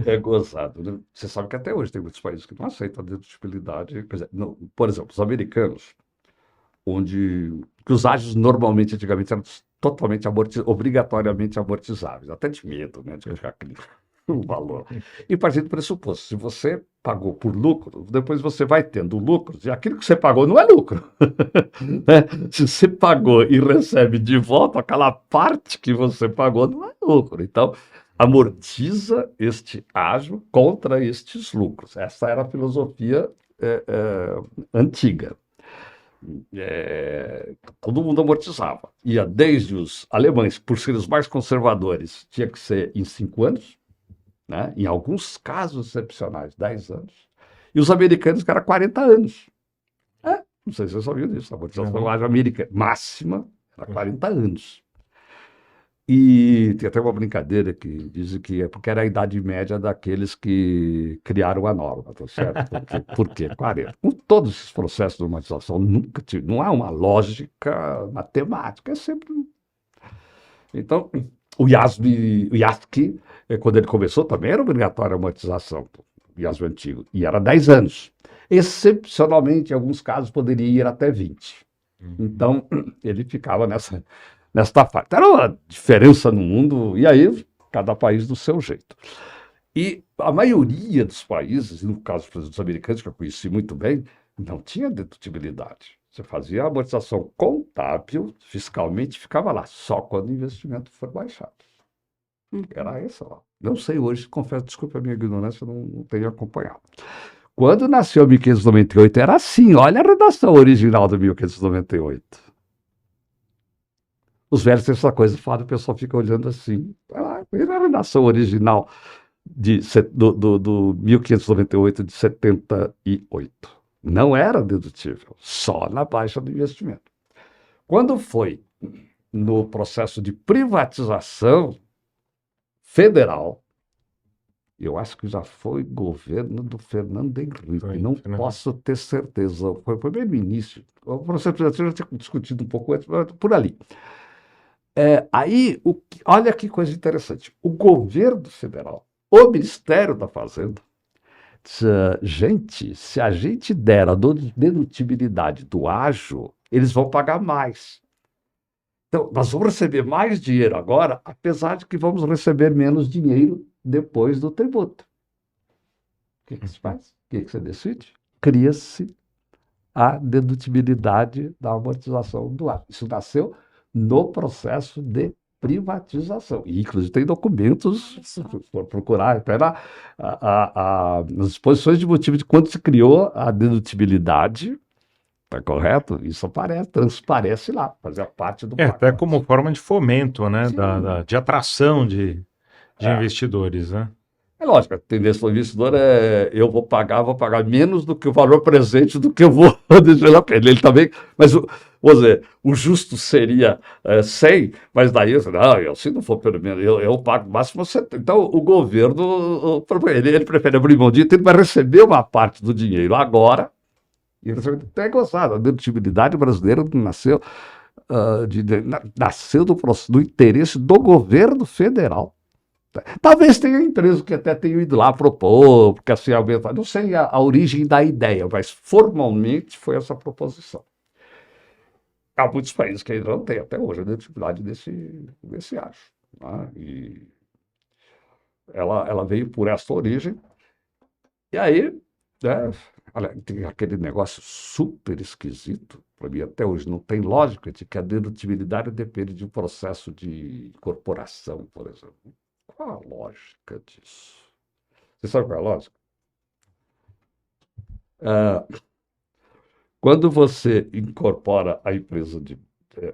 É gozado, né? Você sabe que até hoje tem muitos países que não aceitam a dedutibilidade. Quer dizer, não, por exemplo, os americanos, que os ágios normalmente, antigamente, eram totalmente obrigatoriamente amortizáveis, até de medo, né? De achar aquele o valor. E partindo do pressuposto, se você pagou por lucro, depois você vai tendo lucros, e aquilo que você pagou não é lucro. Né? Se você pagou e recebe de volta aquela parte que você pagou, não é lucro. Então, amortiza este ágio contra estes lucros. Essa era a filosofia antiga. Todo mundo amortizava. Ia desde os alemães, por serem os mais conservadores, tinha que ser em 5 anos, né? Em alguns casos excepcionais, 10 anos. E os americanos, que era 40 anos. Não sei se você sabia disso, a amortização americana máxima era 40 anos. E tem até uma brincadeira que dizem que é porque era a idade média daqueles que criaram a norma, tá certo? Por quê? 40. Com todos esses processos de normatização, nunca tive, não há uma lógica matemática, é sempre. Então, o IASC, quando ele começou, também era obrigatória a amortização, o IASB antigo, e era 10 anos. Excepcionalmente, em alguns casos, poderia ir até 20. Então, ele ficava nesta faixa. Era uma diferença no mundo, e aí cada país do seu jeito. E a maioria dos países, no caso por exemplo, dos americanos, que eu conheci muito bem, não tinha dedutibilidade. Você fazia a amortização contábil, fiscalmente, ficava lá, só quando o investimento for baixado. Era essa lá. Não sei hoje, confesso, desculpa a minha ignorância, não tenho acompanhado. Quando nasceu 1598, era assim, olha a redação original de 1598. Os velhos têm essa coisa, o pessoal fica olhando assim. Era a redação original do 1598 de 78. Não era dedutível, só na baixa do investimento. Quando foi no processo de privatização federal, eu acho que já foi governo do Fernando Henrique, não posso ter certeza, foi bem no início. O processo privatização já tinha discutido um pouco antes, por ali. Aí, olha que coisa interessante. O governo federal, o Ministério da Fazenda, disse, gente, se a gente der a dedutibilidade do ágio, eles vão pagar mais. Então, nós vamos receber mais dinheiro agora, apesar de que vamos receber menos dinheiro depois do tributo. O que se faz? O que você decide? Cria-se a dedutibilidade da amortização do ágio. Isso nasceu no processo de privatização. E, inclusive, tem documentos, se for procurar, até nas exposições de motivo de quando se criou a dedutibilidade, tá correto? Isso transparece lá, fazia parte do pacote. Até como forma de fomento, né? De atração de investidores, né? É lógico, a tendência do investidor eu vou pagar menos do que o valor presente do que eu vou deixar na pele. Ele também, mas vou dizer, o justo seria 100, mas daí, se não for pelo menos, eu pago máximo 70. Então, o governo, ele prefere abrir mão de dinheiro, vai receber uma parte do dinheiro agora, e ele até gostado. A dedutibilidade brasileira nasceu, nasceu do interesse do governo federal. Talvez tenha empresa que até tenha ido lá propor, porque assim aumenta. Não sei a origem da ideia, mas formalmente foi essa proposição. Há muitos países que ainda não têm até hoje a dedutibilidade desse ágio. Né? E ela veio por essa origem. E aí, né, tem aquele negócio super esquisito, para mim até hoje não tem lógica, de que a dedutibilidade depende de um processo de incorporação, por exemplo. Qual a lógica disso? Você sabe qual é a lógica? Quando você incorpora a empresa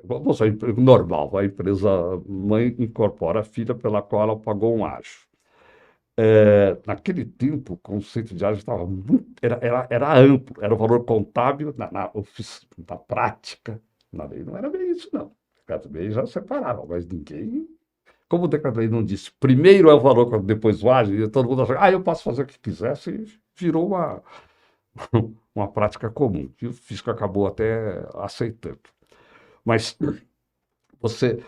vamos a empresa normal, a empresa mãe incorpora a filha pela qual ela pagou um ágio. Naquele tempo, o conceito de ágio estava muito, era amplo, era o valor contábil na prática. Na lei não era bem isso, não. Cada lei já separava, mas ninguém. Como o decreto-lei não disse, primeiro é o valor, depois o ágio, e todo mundo achava, eu posso fazer o que quisesse, e virou uma prática comum. E o fisco acabou até aceitando. Mas você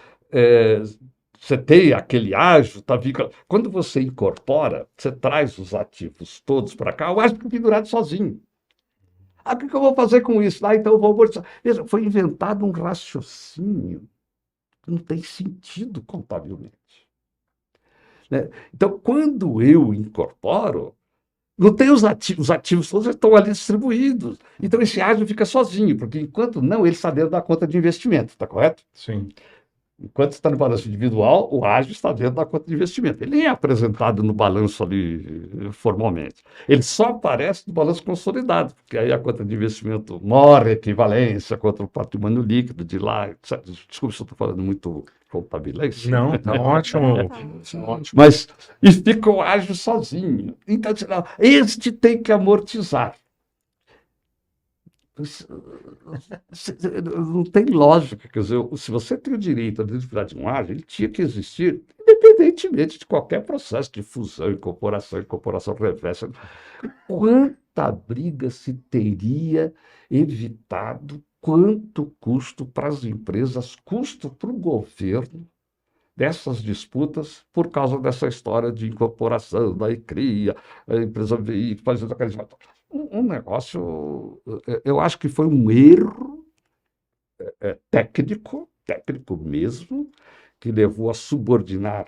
tem aquele ágio, tá vinculado. Quando você incorpora, você traz os ativos todos para cá, o ágio fica pendurado sozinho. O que eu vou fazer com isso? Então eu vou amortizar. Foi inventado um raciocínio. Não tem sentido contabilmente. né? Então, quando eu incorporo, não tem os ativos todos estão ali distribuídos. Então, esse ágio fica sozinho, porque enquanto não, ele está dentro da conta de investimento, está correto? Sim. Enquanto está no balanço individual, o ágio está dentro da conta de investimento. Ele nem é apresentado no balanço ali formalmente. Ele só aparece no balanço consolidado, porque aí a conta de investimento morre, equivalência contra o patrimônio líquido de lá, etc. Desculpe se eu estou falando muito contabilência. Não, tá ótimo. Tá. Ótimo. Mas e fica o ágio sozinho. Então, este tem que amortizar. Não tem lógica. Quer dizer, se você tem o direito à dedutividade de um ágio, ele tinha que existir, independentemente de qualquer processo de fusão, incorporação reversa. Quanta briga se teria evitado, quanto custo para as empresas, custo para o governo dessas disputas por causa dessa história de incorporação, da ICRIA, a empresa veículo, fazendo aqueles... Um negócio, eu acho que foi um erro técnico mesmo, que levou a subordinar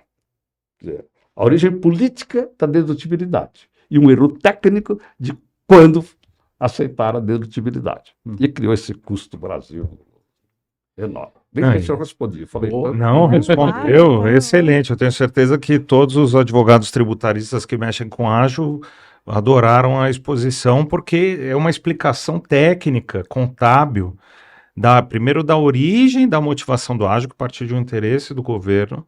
a origem política da dedutibilidade e um erro técnico de quando aceitar a dedutibilidade. E criou esse custo Brasil enorme. Bem Aí. que eu respondi. Falei, Não, respondeu. Claro. Excelente. Eu tenho certeza que todos os advogados tributaristas que mexem com ágio adoraram a exposição, porque é uma explicação técnica, contábil, primeiro da origem da motivação do ágio, que partiu de um interesse do governo,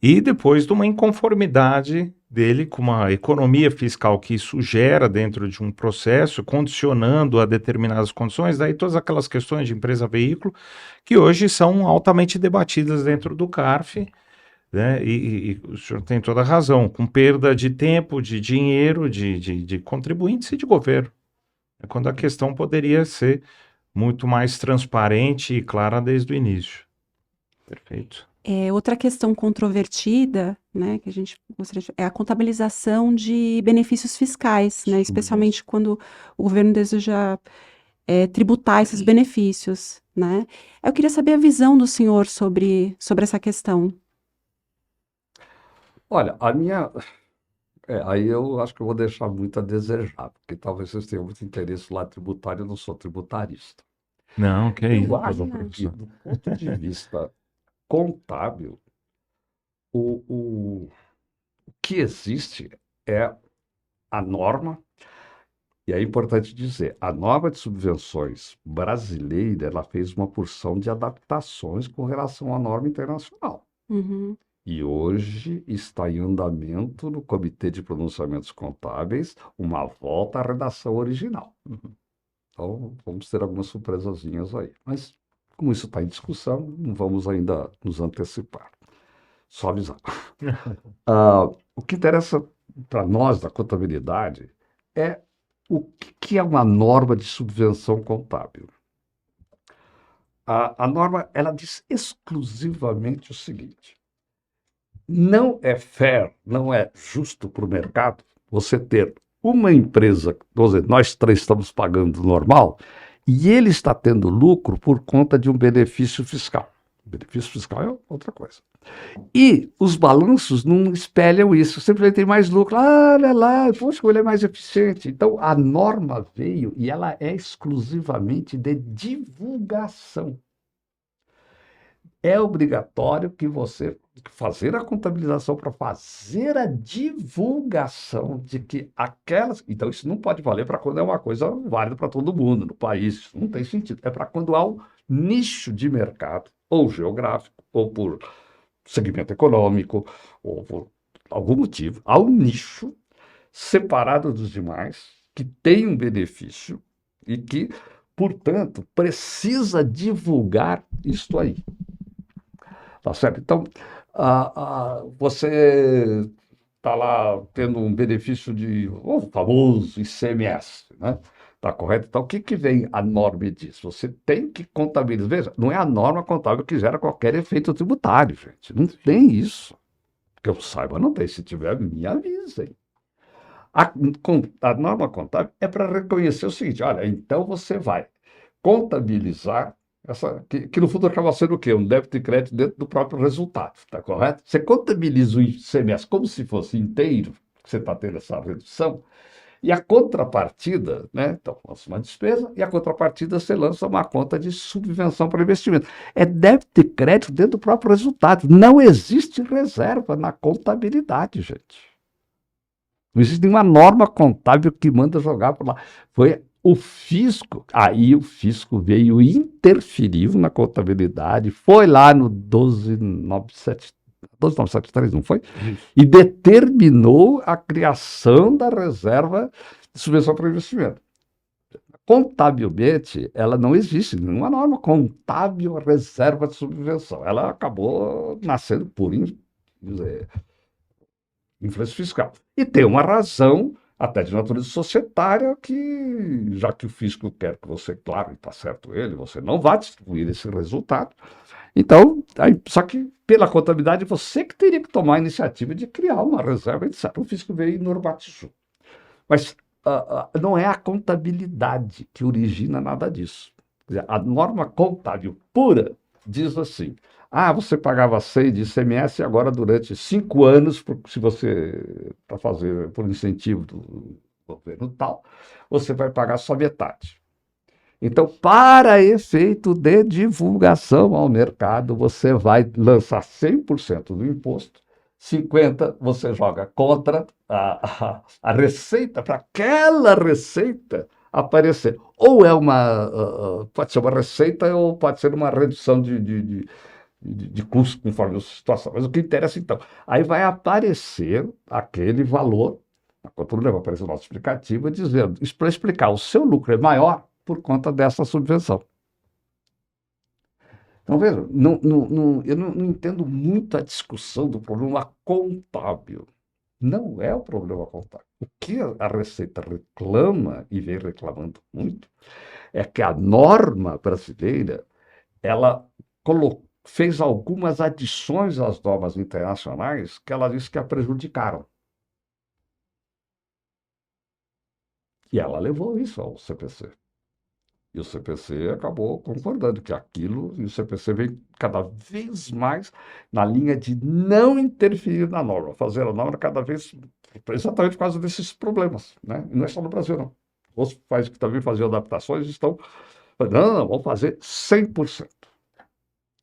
e depois de uma inconformidade dele com uma economia fiscal que isso gera dentro de um processo, condicionando a determinadas condições, daí todas aquelas questões de empresa-veículo, que hoje são altamente debatidas dentro do CARF, né? E o senhor tem toda a razão, com perda de tempo, de dinheiro, de contribuintes e de governo. É quando a questão poderia ser muito mais transparente e clara desde o início. Perfeito. Outra questão controvertida, né, que a gente gostaria é a contabilização de benefícios fiscais, né, especialmente quando o governo deseja tributar esses benefícios, né? Eu queria saber a visão do senhor sobre essa questão. olha, a minha... aí eu acho que eu vou deixar muito a desejar, porque talvez vocês tenham muito interesse lá tributário, eu não sou tributarista. Não, que é isso. Eu acho que, do ponto de vista contábil, o que existe é a norma, e é importante dizer, a norma de subvenções brasileira, ela fez uma porção de adaptações com relação à norma internacional. Uhum. E hoje está em andamento no Comitê de Pronunciamentos Contábeis uma volta à redação original. Então, vamos ter algumas surpresazinhas aí. Mas, como isso está em discussão, não vamos ainda nos antecipar. Só avisar. O que interessa para nós da contabilidade é o que é uma norma de subvenção contábil. A norma, ela diz exclusivamente o seguinte: não é fair, não é justo para o mercado você ter uma empresa, vamos dizer, nós três estamos pagando normal, e ele está tendo lucro por conta de um benefício fiscal. Benefício fiscal é outra coisa. E os balanços não espelham isso, sempre tem mais lucro. Olha lá, poxa, ele é mais eficiente. Então, a norma veio e ela é exclusivamente de divulgação. É obrigatório que você fazer a contabilização para fazer a divulgação de que aquelas... Então, isso não pode valer para quando é uma coisa válida para todo mundo no país. Isso não tem sentido. É para quando há um nicho de mercado, ou geográfico, ou por segmento econômico, ou por algum motivo, há um nicho separado dos demais que tem um benefício e que, portanto, precisa divulgar isto aí. Tá certo? Então, você está lá tendo um benefício de o famoso ICMS, né? Tá correto? Então, o que vem a norma diz? Você tem que contabilizar. Veja, não é a norma contábil que gera qualquer efeito tributário, gente. Não tem isso. Que eu saiba, não tem. Se tiver, me avisem. A norma contábil é para reconhecer o seguinte: olha, então você vai contabilizar que no fundo acaba sendo o quê? Um débito e crédito dentro do próprio resultado, está correto? Você contabiliza o ICMS como se fosse inteiro, que você está tendo essa redução, e a contrapartida, né? Então, lança uma despesa e a contrapartida você lança uma conta de subvenção para investimento. É débito e crédito dentro do próprio resultado. Não existe reserva na contabilidade, gente. Não existe nenhuma norma contábil que manda jogar para lá. Foi o fisco, aí o fisco veio e interferiu na contabilidade, foi lá no 12973, não foi? E determinou a criação da reserva de subvenção para investimento. Contabilmente, ela não existe, nenhuma norma contábil reserva de subvenção. Ela acabou nascendo por influência fiscal. E tem uma razão, até de natureza societária, que, já que o fisco quer que você, claro, está certo ele, você não vai distribuir esse resultado. Então, só que pela contabilidade, você que teria que tomar a iniciativa de criar uma reserva, etc. O fisco veio e normatizou. Mas não é a contabilidade que origina nada disso. Quer dizer, a norma contábil pura diz assim: você pagava 100 de ICMS e agora durante 5 anos, se você para fazer por incentivo do governo tal, você vai pagar só metade. Então, para efeito de divulgação ao mercado, você vai lançar 100% do imposto, 50% você joga contra a receita, para aquela receita aparecer. Ou pode ser uma receita ou pode ser uma redução de custo conforme a situação. Mas o que interessa, então, aí vai aparecer aquele valor, a controle vai aparecer o nosso explicativo, dizendo, para explicar, o seu lucro é maior por conta dessa subvenção. Então, veja, eu não entendo muito a discussão do problema contábil. Não é o problema contábil. O que a Receita reclama, e vem reclamando muito, é que a norma brasileira, ela fez algumas adições às normas internacionais que ela disse que a prejudicaram. E ela levou isso ao CPC. E o CPC acabou concordando que aquilo, e o CPC vem cada vez mais na linha de não interferir na norma, fazer a norma cada vez, exatamente por causa desses problemas, né? E não é só no Brasil, não. Outros países que também faziam adaptações estão falando, não, vamos fazer 100%.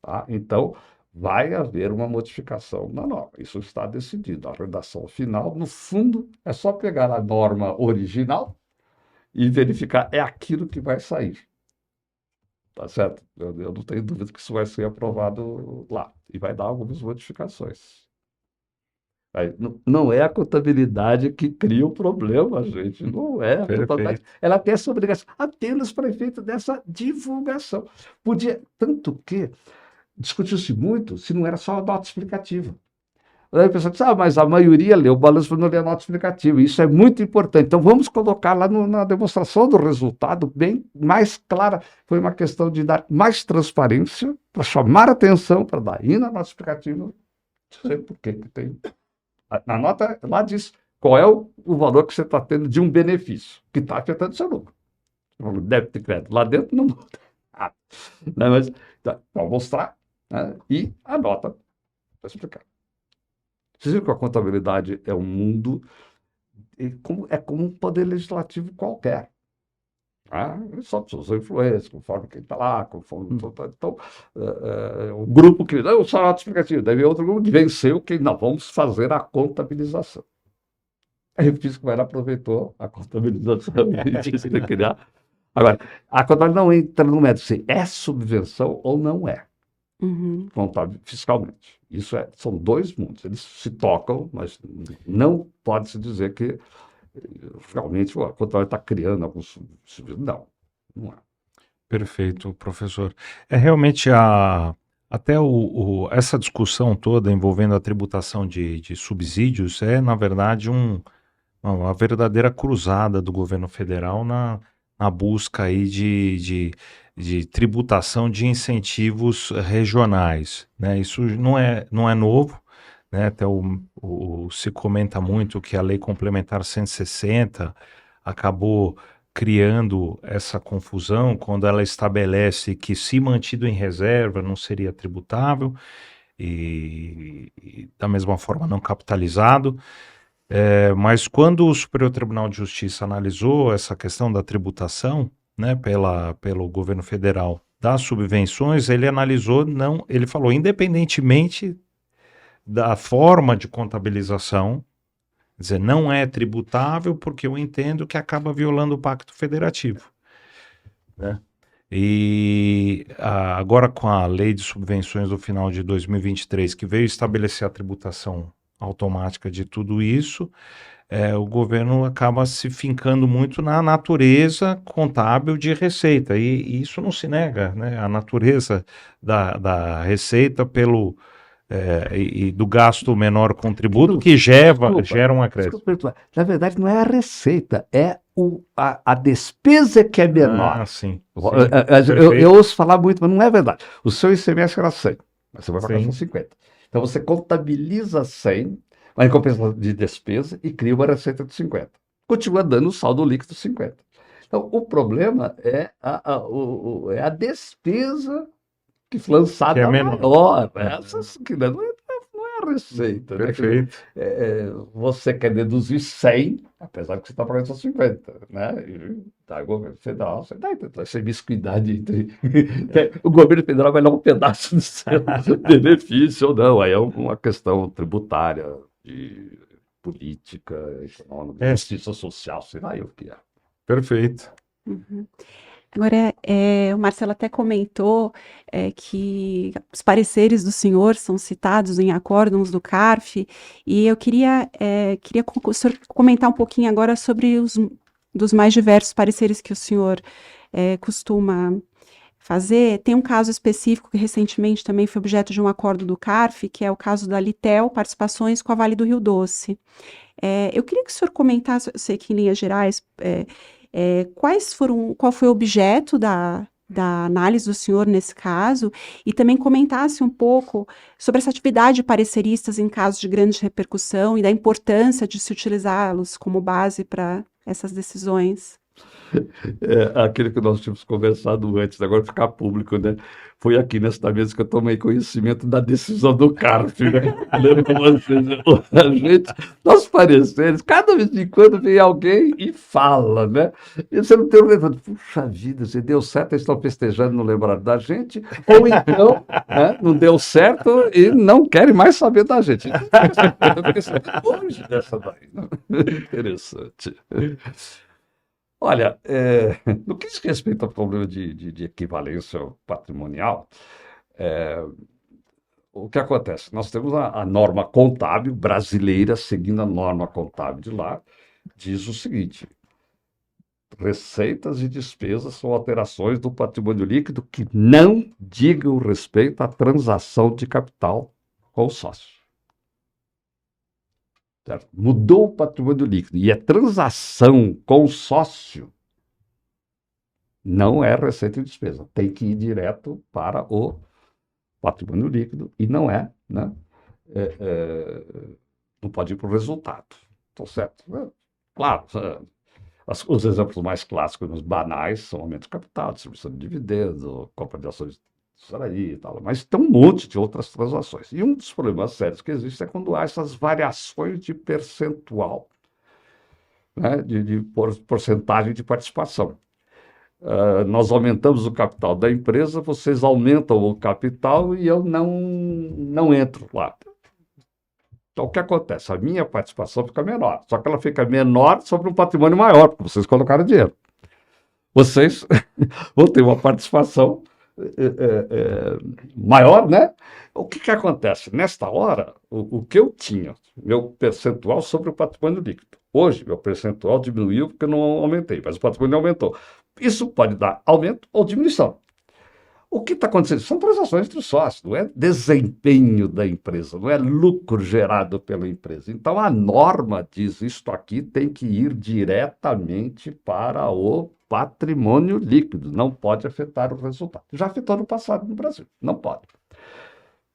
Tá? Então, vai haver uma modificação na norma. Isso está decidido. A redação final, no fundo, é só pegar a norma original e verificar, é aquilo que vai sair. Tá certo? Eu não tenho dúvida que isso vai ser aprovado lá. E vai dar algumas modificações. Aí, não é a contabilidade que cria o problema, gente. Não é. A contabilidade, ela tem essa obrigação apenas para efeito dessa divulgação. Tanto que discutiu-se muito se não era só a nota explicativa. Aí a pessoa disse, mas a maioria lê o balanço para não ler a nota explicativa. Isso é muito importante. Então, vamos colocar lá na demonstração do resultado bem mais clara. Foi uma questão de dar mais transparência, para chamar atenção, para dar aí na nota explicativa, dizer por que tem. Na nota, lá diz qual é o valor que você está tendo de um benefício, que está afetando o seu lucro. Débito e crédito. Lá dentro não muda. Mas, então, vou mostrar, né, e a nota para explicar. Vocês viram que a contabilidade é um mundo, é como um poder legislativo qualquer. Só pessoas influências, conforme quem está lá, conforme. Então, o grupo que. Não, só nota explicativa. Daí outro grupo que venceu, que não, vamos fazer a contabilização. Aí o fisco vai lá, aproveitou a contabilização e disse que criar. Agora, a contabilidade não entra no mérito se é subvenção ou não é. Contábil fiscalmente. São dois mundos. Eles se tocam, mas não pode-se dizer que realmente a contabilidade está criando alguns. Não é. Perfeito, professor. É realmente até essa discussão toda envolvendo a tributação de subsídios é, na verdade, uma verdadeira cruzada do governo federal na busca aí de tributação de incentivos regionais, né? Isso não é novo, né? Até se comenta muito que a Lei Complementar 160 acabou criando essa confusão quando ela estabelece que, se mantido em reserva, não seria tributável e da mesma forma não capitalizado. Mas quando o Superior Tribunal de Justiça analisou essa questão da tributação, né, pelo governo federal das subvenções, ele analisou, não, ele falou, independentemente da forma de contabilização, quer dizer, não é tributável porque eu entendo que acaba violando o Pacto Federativo, né? E agora, com a Lei de Subvenções do final de 2023, que veio estabelecer a tributação automática de tudo isso, o governo acaba se fincando muito na natureza contábil de receita, e isso não se nega, né? A natureza da receita e do gasto menor com tributo que gera um acréscimo. Desculpa, na verdade, não é a receita, é a despesa que é menor. Ah, sim. Eu ouço falar muito, mas não é verdade. O seu ICMS era 100, mas você vai pagar só 50. Então você contabiliza 100, mas em compensação de despesa, e cria uma receita de 50. Continua dando o saldo líquido 50. Então o problema é a despesa que foi lançada Que é menor. maior. Essas que não é a receita. Perfeito. Né? Você quer deduzir 100, apesar que você está pagando só 50. Né? E tá, o governo federal, você dá essa miscuidade entre. O governo federal vai dar um pedaço do seu benefício ou não. Aí é uma questão tributária, de política, econômica, justiça social, sei lá o que é. Perfeito. Uhum. Agora, o Marcelo até comentou que os pareceres do senhor são citados em acórdãos do CARF, e eu queria o senhor comentar um pouquinho agora sobre dos mais diversos pareceres que o senhor costuma fazer. Tem um caso específico que recentemente também foi objeto de um acordo do CARF, que é o caso da Litel Participações com a Vale do Rio Doce. Eu queria que o senhor comentasse, eu sei que em linhas gerais, qual foi o objeto da análise do senhor nesse caso, e também comentasse um pouco sobre essa atividade de pareceristas em casos de grande repercussão e da importância de se utilizá-los como base para essas decisões. Aquele que nós tínhamos conversado antes, agora ficar público, né? Foi aqui nesta mesa que eu tomei conhecimento da decisão do CARF, né? Lembra vocês? Nós pareceres, cada vez em quando vem alguém e fala, né? E você não tem um levante, puxa vida, se deu certo, eles estão festejando, não lembraram da gente, ou então, né, não deu certo e não querem mais saber da gente. Longe dessa daí, né? Interessante. Olha, no que diz respeito ao problema de equivalência patrimonial, o que acontece? Nós temos a norma contábil brasileira, seguindo a norma contábil de lá, diz o seguinte: receitas e despesas são alterações do patrimônio líquido que não digam respeito à transação de capital com o sócio. Certo? Mudou o patrimônio líquido e a transação com o sócio não é receita e despesa. Tem que ir direto para o patrimônio líquido e não é, né? Não pode ir para o resultado. Então, certo? Claro, os exemplos mais clássicos, banais, são aumento de capital, distribuição de dividendos, compra de ações aí e tal, mas tem um monte de outras transações. E um dos problemas sérios que existe é quando há essas variações de percentual, né, de porcentagem de participação. Nós aumentamos o capital da empresa, vocês aumentam o capital e eu não entro lá. Então, o que acontece? A minha participação fica menor, só que ela fica menor sobre um patrimônio maior, porque vocês colocaram dinheiro. Vocês vão ter uma participação maior, né? O que acontece? Nesta hora, o que eu tinha, meu percentual sobre o patrimônio líquido. Hoje, meu percentual diminuiu porque eu não aumentei, mas o patrimônio aumentou. Isso pode dar aumento ou diminuição. O que está acontecendo? São transações entre sócios, não é desempenho da empresa, não é lucro gerado pela empresa. Então, a norma diz isto aqui tem que ir diretamente para o patrimônio líquido, não pode afetar o resultado. Já afetou no passado no Brasil, não pode.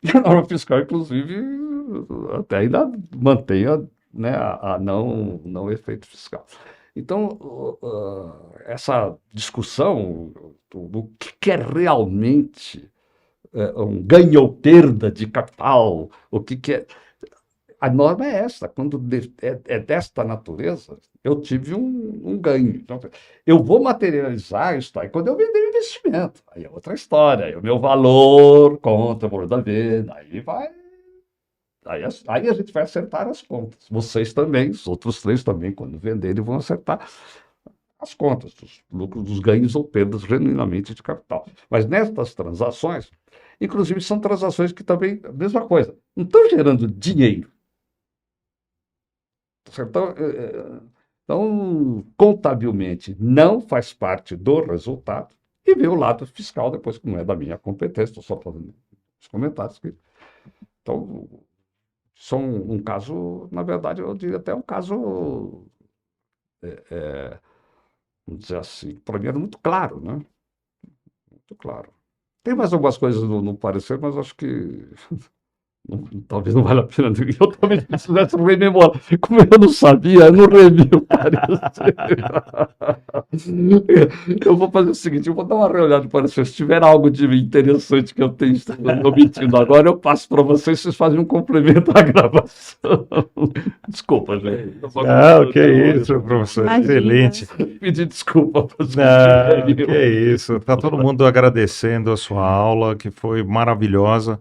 E a norma fiscal, inclusive, até ainda mantém, né, a não efeito fiscal. Então, essa discussão do que é realmente um ganho ou perda de capital, o que é. A norma é essa, quando é desta natureza, eu tive um ganho. Então, eu vou materializar isso aí quando eu vender o investimento. Aí é outra história, aí o meu valor contra o valor da venda, aí vai. Aí a gente vai acertar as contas. Vocês também, os outros três também, quando venderem, vão acertar as contas dos lucros, dos ganhos ou perdas genuinamente de capital. Mas nestas transações, inclusive são transações que também, a mesma coisa, não estão gerando dinheiro. Então, contabilmente, não faz parte do resultado e vem o lado fiscal depois, que não é da minha competência, estou só fazendo os comentários aqui. Então, são um caso, na verdade, eu diria até um caso, vamos dizer assim, para mim era muito claro, né? Muito claro. Tem mais algumas coisas no parecer, mas acho que talvez não valha a pena. Eu também precisasse rememorar. Como eu não sabia, eu não revi o parecer. Eu vou fazer o seguinte, eu vou dar uma reolhada no parecer. Se tiver algo de interessante que eu tenho omitido agora, eu passo para vocês, vocês fazem um complemento à gravação. Desculpa, gente. Não, que isso, professor. Imagina. Excelente. Pedir desculpa para os Não, que isso. Tá todo mundo agradecendo a sua aula, que foi maravilhosa.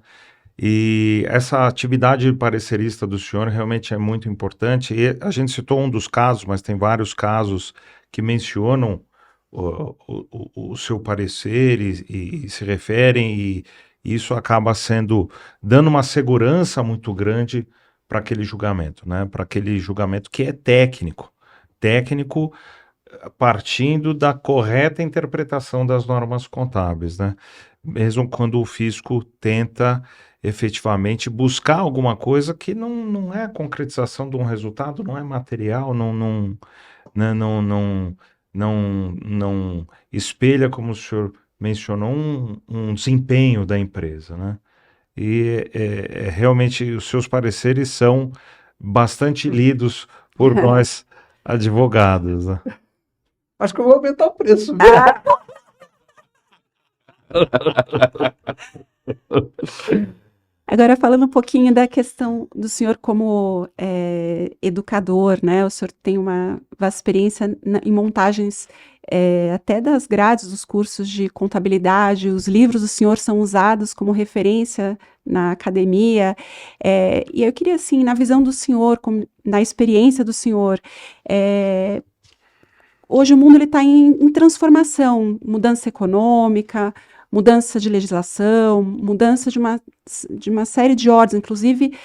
E essa atividade parecerista do senhor realmente é muito importante. E a gente citou um dos casos, mas tem vários casos que mencionam o seu parecer e se referem, e isso acaba dando uma segurança muito grande para aquele julgamento, né? Para aquele julgamento que é técnico. Técnico partindo da correta interpretação das normas contábeis, né? Mesmo quando o fisco tenta efetivamente buscar alguma coisa que não é a concretização de um resultado, não é material, né, não espelha, como o senhor mencionou, um desempenho da empresa, né? E realmente os seus pareceres são bastante lidos por nós advogados, né? Acho que eu vou aumentar o preço. Agora, falando um pouquinho da questão do senhor como educador, né? O senhor tem uma vasta experiência em montagens até das grades dos cursos de contabilidade, os livros do senhor são usados como referência na academia, e eu queria, assim, na visão do senhor, na experiência do senhor, hoje o mundo está em transformação, mudança econômica, mudança de legislação, mudança de uma série de ordens, inclusive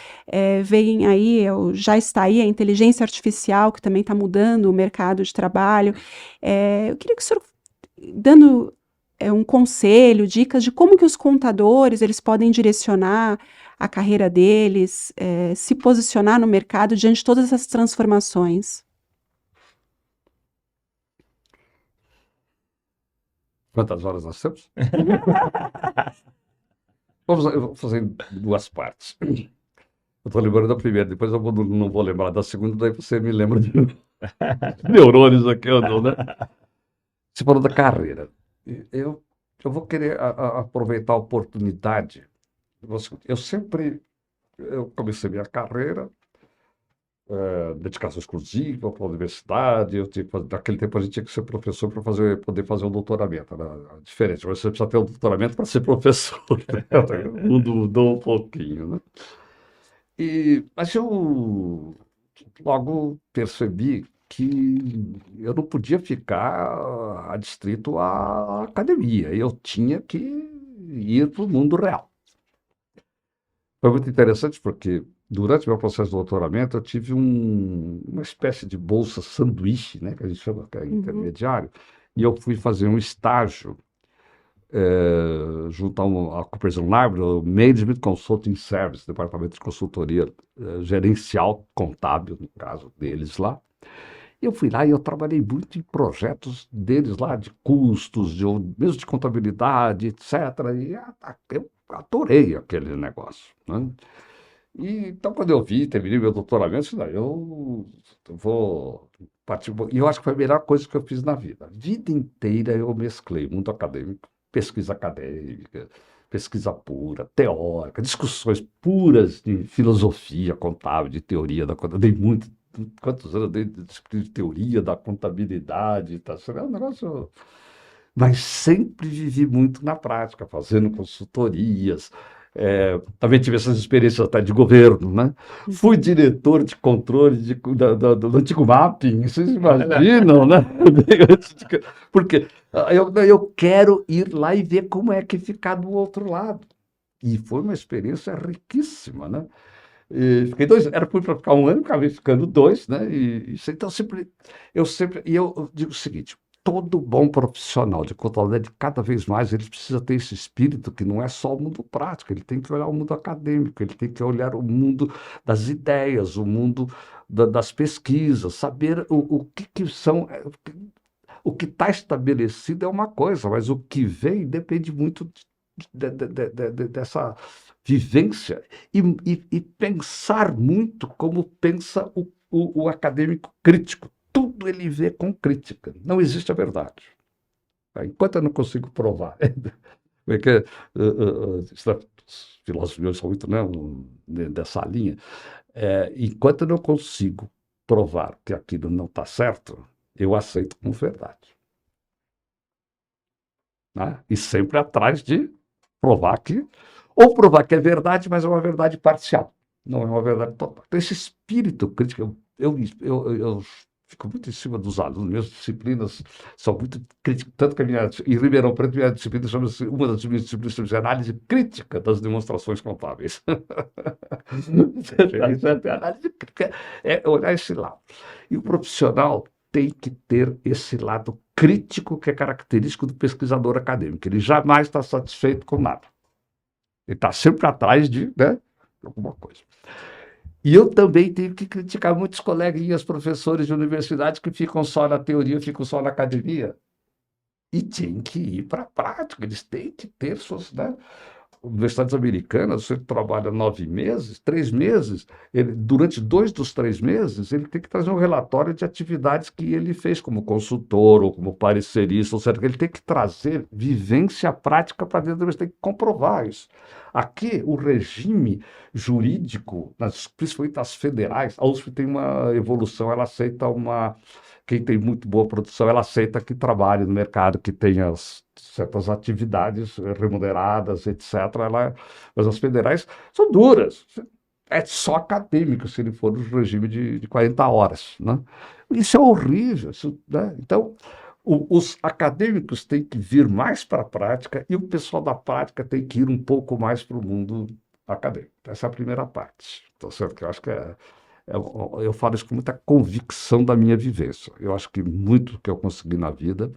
vem aí, já está aí a inteligência artificial, que também está mudando o mercado de trabalho. Eu queria que o senhor, dando um conselho, dicas de como que os contadores eles podem direcionar a carreira deles, se posicionar no mercado diante de todas essas transformações. Quantas horas nós temos? Eu vou fazer em duas partes. Eu estou lembrando da primeira, depois eu não vou lembrar da segunda, daí você me lembra de neurônios aqui andam, né? Você falou da carreira. Eu vou querer aproveitar a oportunidade. Eu comecei minha carreira, dedicação exclusiva para a universidade. Naquele tempo a gente tinha que ser professor para poder fazer um doutoramento. Era diferente. Você precisa ter um doutoramento para ser professor. Né? O mundo mudou um pouquinho, né? Mas eu logo percebi que eu não podia ficar adstrito à academia. Eu tinha que ir para o mundo real. Foi muito interessante porque durante meu processo de doutoramento eu tive uma espécie de bolsa sanduíche, né, que a gente chama, que é intermediário, e eu fui fazer um estágio junto à Coopers Library, o Management Consulting Service, departamento de consultoria gerencial contábil, no caso deles lá. Eu fui lá e eu trabalhei muito em projetos deles lá, de custos, mesmo de contabilidade, etc. E eu adorei aquele negócio, né? Então, quando terminei meu doutoramento, eu disse, eu vou E eu acho que foi a melhor coisa que eu fiz na vida. A vida inteira eu mesclei mundo acadêmico, pesquisa acadêmica, pesquisa pura, teórica, discussões puras de filosofia contábil, de teoria da contabilidade. Dei muito, quantos anos eu dei de teoria da contabilidade, tá? É um negócio. Mas sempre vivi muito na prática, fazendo consultorias. Também tive essas experiências até de governo, né? Fui diretor de controle do antigo mapping, vocês imaginam, né? Porque eu quero ir lá e ver como é que ficar do outro lado. E foi uma experiência riquíssima, né? E fiquei 2 anos, fui para ficar 1 ano, acabei ficando 2, né? Então eu digo o seguinte: todo bom profissional de contabilidade, cada vez mais, ele precisa ter esse espírito que não é só o mundo prático, ele tem que olhar o mundo acadêmico, ele tem que olhar o mundo das ideias, o mundo das pesquisas, saber o que são. O que está estabelecido é uma coisa, mas o que vem depende muito dessa vivência e pensar muito como pensa o acadêmico crítico. Tudo ele vê com crítica. Não existe a verdade. Enquanto eu não consigo provar, porque os filósofos são muito, né, dessa linha, enquanto eu não consigo provar que aquilo não está certo, eu aceito como verdade. Né? E sempre atrás de provar que é verdade, mas é uma verdade parcial, não é uma verdade total. Então, esse espírito crítico, eu fico muito em cima dos alunos, minhas disciplinas são muito críticas, tanto que em Ribeirão Preto, minha disciplina chama-se, uma das minhas disciplinas de análise crítica das demonstrações contábeis. Análise crítica é olhar esse lado. E o profissional tem que ter esse lado crítico que é característico do pesquisador acadêmico. Ele jamais está satisfeito com nada. Ele está sempre atrás de, né, alguma coisa. E eu também tenho que criticar muitos coleguinhas, professores de universidade que ficam só na teoria, ficam só na academia. E tem que ir para a prática, eles têm que ter suas, né? Universidades americanas, você trabalha 9 meses, 3 meses, durante 2 dos 3 meses, ele tem que trazer um relatório de atividades que ele fez como consultor ou como parecerista, ou seja, ele tem que trazer vivência prática para dentro da universidade, tem que comprovar isso. Aqui, o regime jurídico, principalmente as federais, a USP tem uma evolução, ela aceita quem tem muito boa produção, ela aceita que trabalhe no mercado, que tenha certas atividades remuneradas, etc. Mas as federais são duras. É só acadêmico se ele for no regime de 40 horas. Né? Isso é horrível. Né? Então, os acadêmicos têm que vir mais para a prática e o pessoal da prática tem que ir um pouco mais para o mundo acadêmico. Essa é a primeira parte. Tá certo? Que eu acho que eu falo isso com muita convicção da minha vivência. Eu acho que muito que eu consegui na vida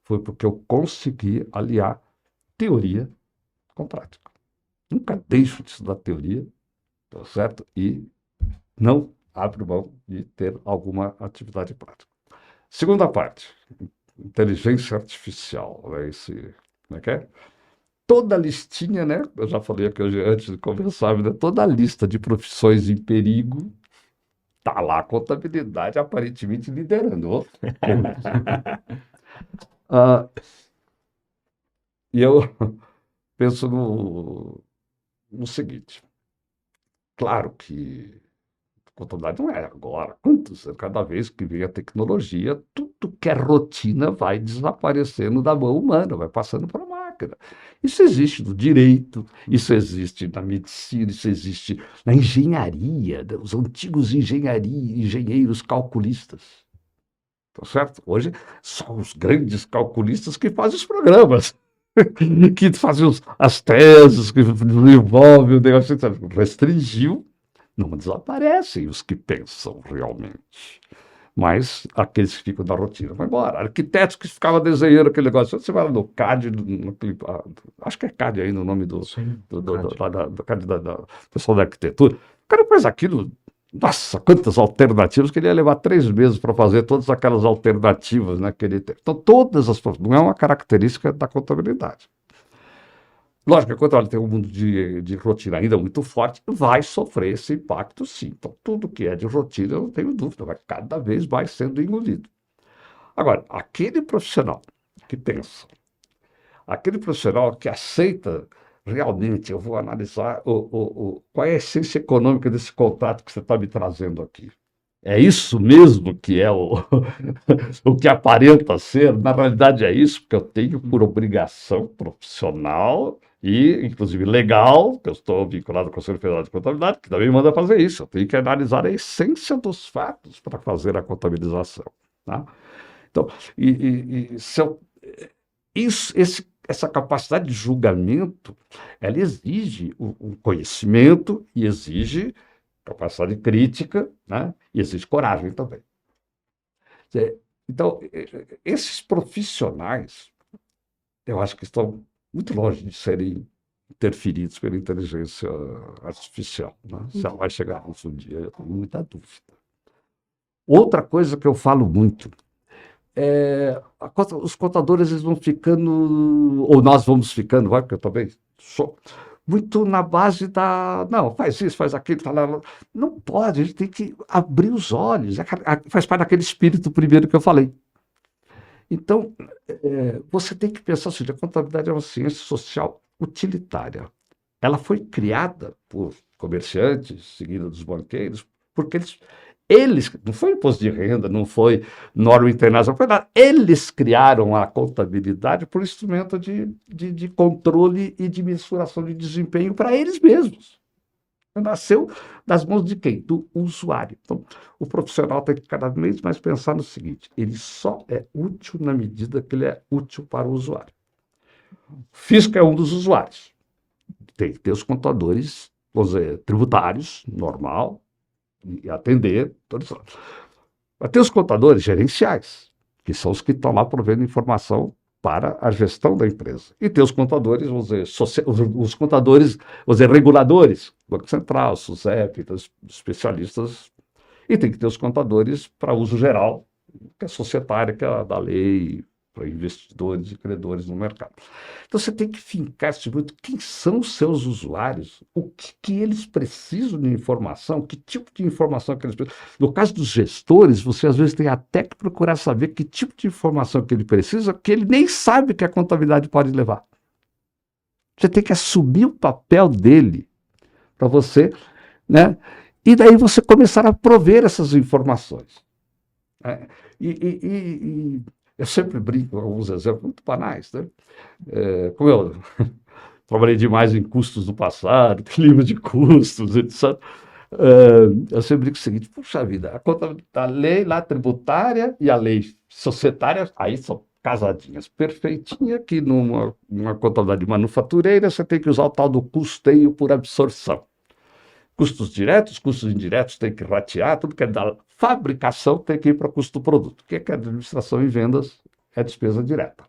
foi porque eu consegui aliar teoria com prática. Nunca deixo de estudar teoria, tá certo? E não abro mão de ter alguma atividade prática. Segunda parte, inteligência artificial. Né? Como é que é? Toda a listinha, né? Eu já falei aqui hoje antes de conversar, né? Toda a lista de profissões em perigo. Está lá a contabilidade aparentemente liderando. E eu penso no seguinte: claro que a contabilidade não é agora. Cada vez que vem a tecnologia, tudo que é rotina vai desaparecendo da mão humana, vai passando para a máquina. Isso existe no direito, isso existe na medicina, isso existe na engenharia, os antigos engenheiros calculistas. Tá certo? Hoje são os grandes calculistas que fazem os programas, que fazem as teses, que desenvolvem o negócio. Restringiu, não desaparecem os que pensam realmente. Mas aqueles que ficam na rotina vão embora. Arquitetos que ficavam desenhando aquele negócio. Você vai lá no CAD, acho que é CAD aí no nome do CAD do pessoal da arquitetura. O cara faz aquilo, nossa, quantas alternativas, que ele ia levar 3 meses para fazer todas aquelas alternativas, né, que ele tem. Então, não é uma característica da contabilidade. Lógico que quando ela tem um mundo de rotina ainda muito forte, vai sofrer esse impacto, sim. Então, tudo que é de rotina, eu não tenho dúvida, vai cada vez mais sendo engolido. Agora, aquele profissional que pensa, aquele profissional que aceita realmente, eu vou analisar qual é a essência econômica desse contrato que você está me trazendo aqui. É isso mesmo que é o que aparenta ser? Na realidade é isso, porque eu tenho por obrigação profissional e, inclusive, legal, que eu estou vinculado ao Conselho Federal de Contabilidade, que também manda fazer isso. Eu tenho que analisar a essência dos fatos para fazer a contabilização. Tá? Então, se eu, essa capacidade de julgamento, ela exige um conhecimento e exige capacidade crítica, né? E exige coragem também. Então, esses profissionais, eu acho que estão muito longe de serem interferidos pela inteligência artificial. Né? Se ela vai chegar nisso um dia, eu tenho muita dúvida. Outra coisa que eu falo muito os contadores eles vão ficando, ou nós vamos ficando, vai, porque eu também sou, muito na base não, faz isso, faz aquilo, tá lá. Não pode, a gente tem que abrir os olhos, faz parte daquele espírito primeiro que eu falei. Então, você tem que pensar assim, a contabilidade é uma ciência social utilitária. Ela foi criada por comerciantes, seguida dos banqueiros, porque eles, não foi imposto de renda, não foi norma internacional, não foi nada. Eles criaram a contabilidade por instrumento de controle e de mensuração de desempenho para eles mesmos. Nasceu das mãos de quem? Do usuário. Então, o profissional tem que cada vez mais pensar no seguinte: ele só é útil na medida que ele é útil para o usuário. O fisco é um dos usuários. Tem que ter os contadores, vamos dizer, tributários, normal, e atender todos. Mas tem os contadores gerenciais, que são os que estão lá provendo informação para a gestão da empresa. E tem os contadores, vamos dizer, os contadores, vamos dizer, reguladores, Banco Central, SUSEP, os especialistas. E tem que ter os contadores para uso geral, que é societária, que é da lei, para investidores e credores no mercado. Então você tem que fincar-se muito quem são os seus usuários, o que eles precisam de informação, que tipo de informação que eles precisam. No caso dos gestores, você às vezes tem até que procurar saber que tipo de informação que ele precisa, que ele nem sabe que a contabilidade pode levar. Você tem que assumir o papel dele para você, né? E daí você começar a prover essas informações. Eu sempre brinco com alguns exemplos muito banais, né? Como eu trabalhei demais em custos no passado, livro de custos, etc. Eu sempre brinco o seguinte: puxa vida, a lei lá tributária e a lei societária, aí são casadinhas perfeitinhas, que numa contabilidade manufatureira você tem que usar o tal do custeio por absorção. Custos diretos, custos indiretos tem que ratear, tudo que é da fabricação tem que ir para custo do produto. O que é administração e vendas? É despesa direta.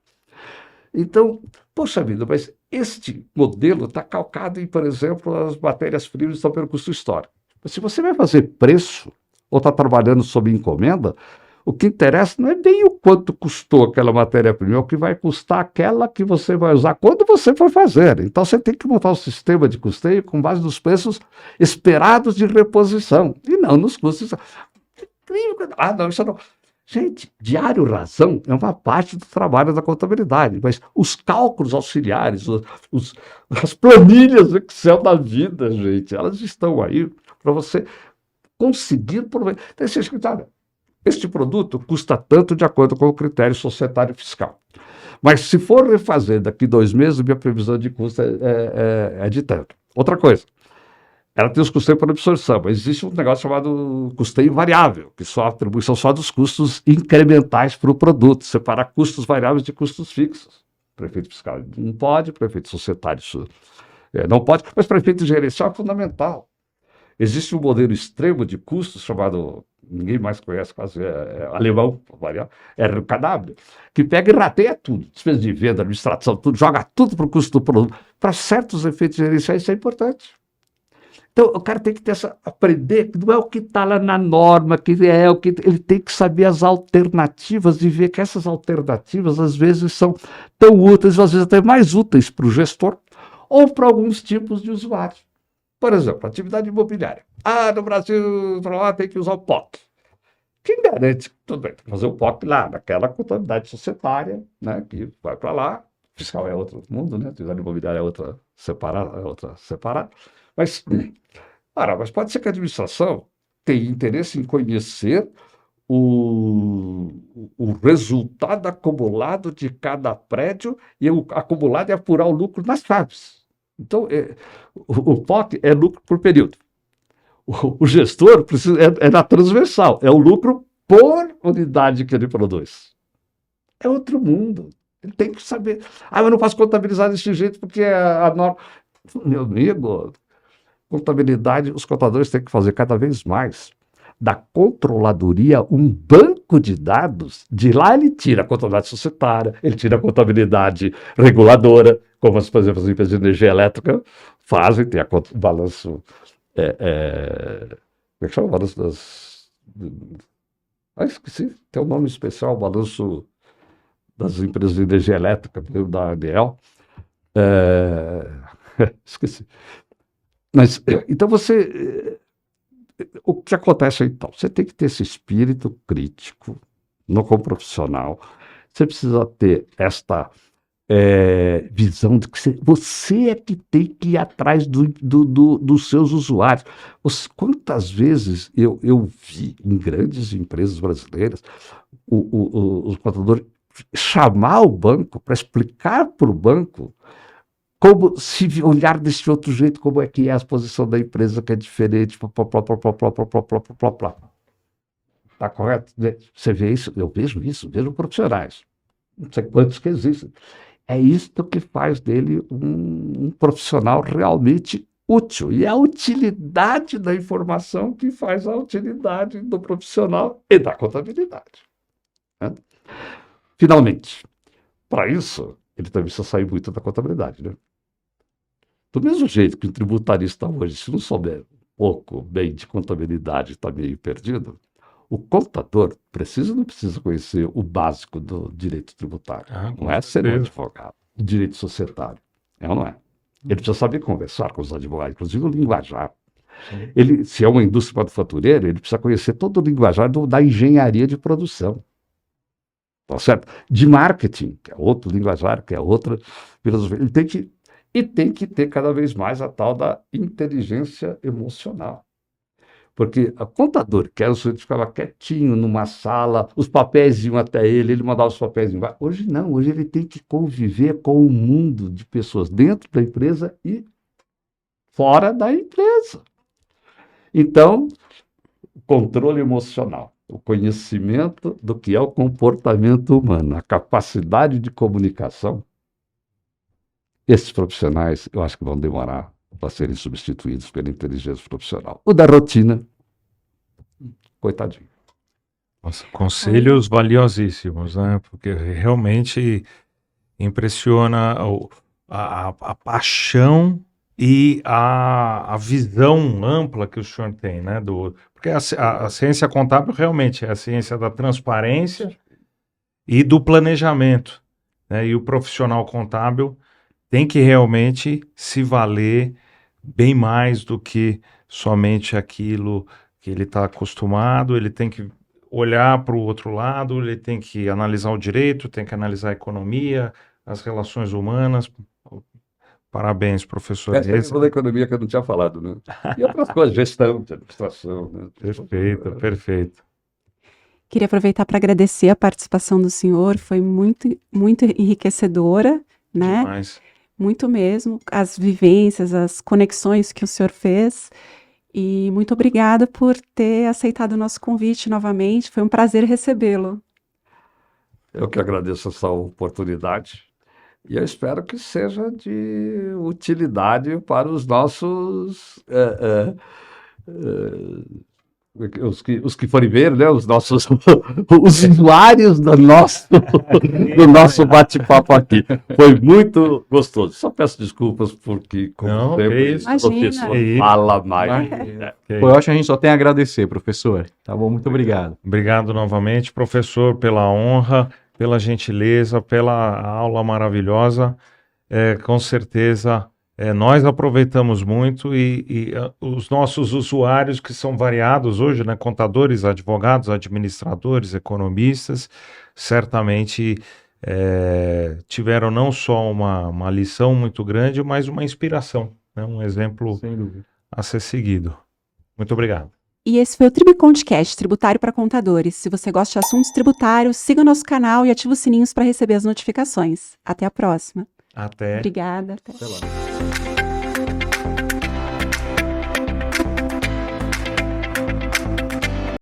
Então, poxa vida, mas este modelo está calcado em, por exemplo, as matérias-primas estão pelo custo histórico. Mas se você vai fazer preço ou está trabalhando sob encomenda, o que interessa não é bem o quanto custou aquela matéria-prima, é o que vai custar aquela que você vai usar quando você for fazer. Então você tem que montar um sistema de custeio com base nos preços esperados de reposição e não nos custos. Incrível. Não, isso não. Gente, diário razão é uma parte do trabalho da contabilidade, mas os cálculos auxiliares, as planilhas Excel da vida, gente, elas estão aí para você conseguir prover. Então, você escuta, olha, este produto custa tanto de acordo com o critério societário fiscal. Mas se for refazer daqui 2 meses, minha previsão de custo é de tanto. Outra coisa, ela tem os custeios por absorção, mas existe um negócio chamado custeio variável, que são a atribuição só dos custos incrementais para o produto, separar custos variáveis de custos fixos. Prefeito fiscal não pode, prefeito societário não pode, mas prefeito gerencial é fundamental. Existe um modelo extremo de custos chamado, ninguém mais conhece, quase alemão, RKW, que pega e rateia tudo, despesa de venda, administração, tudo, joga tudo para o custo do produto. Para certos efeitos gerenciais isso é importante. Então o cara tem que aprender que não é o que está lá na norma, que é o que ele tem que saber as alternativas e ver que essas alternativas às vezes são tão úteis, às vezes até mais úteis para o gestor, ou para alguns tipos de usuários. Por exemplo, atividade imobiliária. No Brasil, para lá tem que usar o POC. Quem garante? Tudo bem, tem que fazer o POC lá, naquela contabilidade societária, né, que vai para lá. Fiscal é outro mundo, né? Atividade imobiliária é outra separada. Mas pode ser que a administração tenha interesse em conhecer o resultado acumulado de cada prédio e o acumulado é apurar o lucro nas chaves. Então, o POC é lucro por período. O gestor é na transversal, é o lucro por unidade que ele produz. É outro mundo. Ele tem que saber. Eu não posso contabilizar desse jeito porque a norma. Meu amigo, contabilidade, os contadores têm que fazer cada vez mais da controladoria um banco de dados. De lá ele tira a contabilidade societária, ele tira a contabilidade reguladora, como, por exemplo, as empresas de energia elétrica fazem, tem o balanço. Como é que chama o balanço das. Esqueci, tem um nome especial, o balanço das empresas de energia elétrica, da ANEEL. Esqueci. Mas, então o que acontece então? Você tem que ter esse espírito crítico como profissional. Você precisa ter esta visão de que você é que tem que ir atrás dos seus usuários. Quantas vezes eu vi em grandes empresas brasileiras o contador chamar o banco para explicar para o banco como se olhar desse outro jeito, como é que é a posição da empresa que é diferente, Está correto? Você vê isso? Eu vejo isso, vejo profissionais. Não sei quantos que existem. É isso que faz dele um profissional realmente útil. E é a utilidade da informação que faz a utilidade do profissional e da contabilidade. Né? Finalmente, para isso, ele também precisa sair muito da contabilidade. Né? Do mesmo jeito que o tributarista hoje, se não souber pouco bem de contabilidade, está meio perdido, o contador não precisa conhecer o básico do direito tributário. Não é ser um advogado. O direito societário. É ou não é? Ele precisa saber conversar com os advogados, inclusive o linguajar. Se é uma indústria manufatureira, ele precisa conhecer todo o linguajar da engenharia de produção. Tá certo? De marketing, que é outro linguajar, que é outra filosofia. Ele tem que ter cada vez mais a tal da inteligência emocional. Porque o contador, que era o sujeito que ficava quietinho numa sala, os papéis iam até ele, ele mandava os papéis embaixo. Hoje não, hoje ele tem que conviver com o mundo de pessoas dentro da empresa e fora da empresa. Então, o controle emocional, o conhecimento do que é o comportamento humano, a capacidade de comunicação, esses profissionais, eu acho que vão demorar para serem substituídos pela inteligência profissional. O da rotina, coitadinho. Nossa, conselhos valiosíssimos, né? Porque realmente impressiona a paixão e a visão ampla que o senhor tem, né? Porque a ciência contábil realmente é a ciência da transparência e do planejamento, né? E o profissional contábil tem que realmente se valer bem mais do que somente aquilo que ele está acostumado, ele tem que olhar para o outro lado, ele tem que analisar o direito, tem que analisar a economia, as relações humanas. Parabéns, professor. Essa é a da economia que eu não tinha falado, né? E outras coisas, gestão, de administração. Né? Perfeito, perfeito. Queria aproveitar para agradecer a participação do senhor, foi muito, muito enriquecedora, né? Demais. Muito mesmo, as vivências, as conexões que o senhor fez. E muito obrigada por ter aceitado o nosso convite novamente. Foi um prazer recebê-lo. Eu que agradeço essa oportunidade e eu espero que seja de utilidade para os nossos os que forem ver, né, os nossos os usuários do nosso bate-papo aqui. Foi muito gostoso. Só peço desculpas porque, como sempre, o professor fala mais. Eu acho que a gente só tem a agradecer, professor. Tá bom? Muito obrigado. Obrigado novamente, professor, pela honra, pela gentileza, pela aula maravilhosa. Com certeza Nós aproveitamos muito e os nossos usuários, que são variados hoje, né, contadores, advogados, administradores, economistas, certamente tiveram não só uma lição muito grande, mas uma inspiração, né, um exemplo Sem dúvida. a ser seguido. Muito obrigado. E esse foi o Tribucontcast, Tributário para Contadores. Se você gosta de assuntos tributários, siga o nosso canal e ative os sininhos para receber as notificações. Até a próxima. Até. Obrigada. Até. Até lá.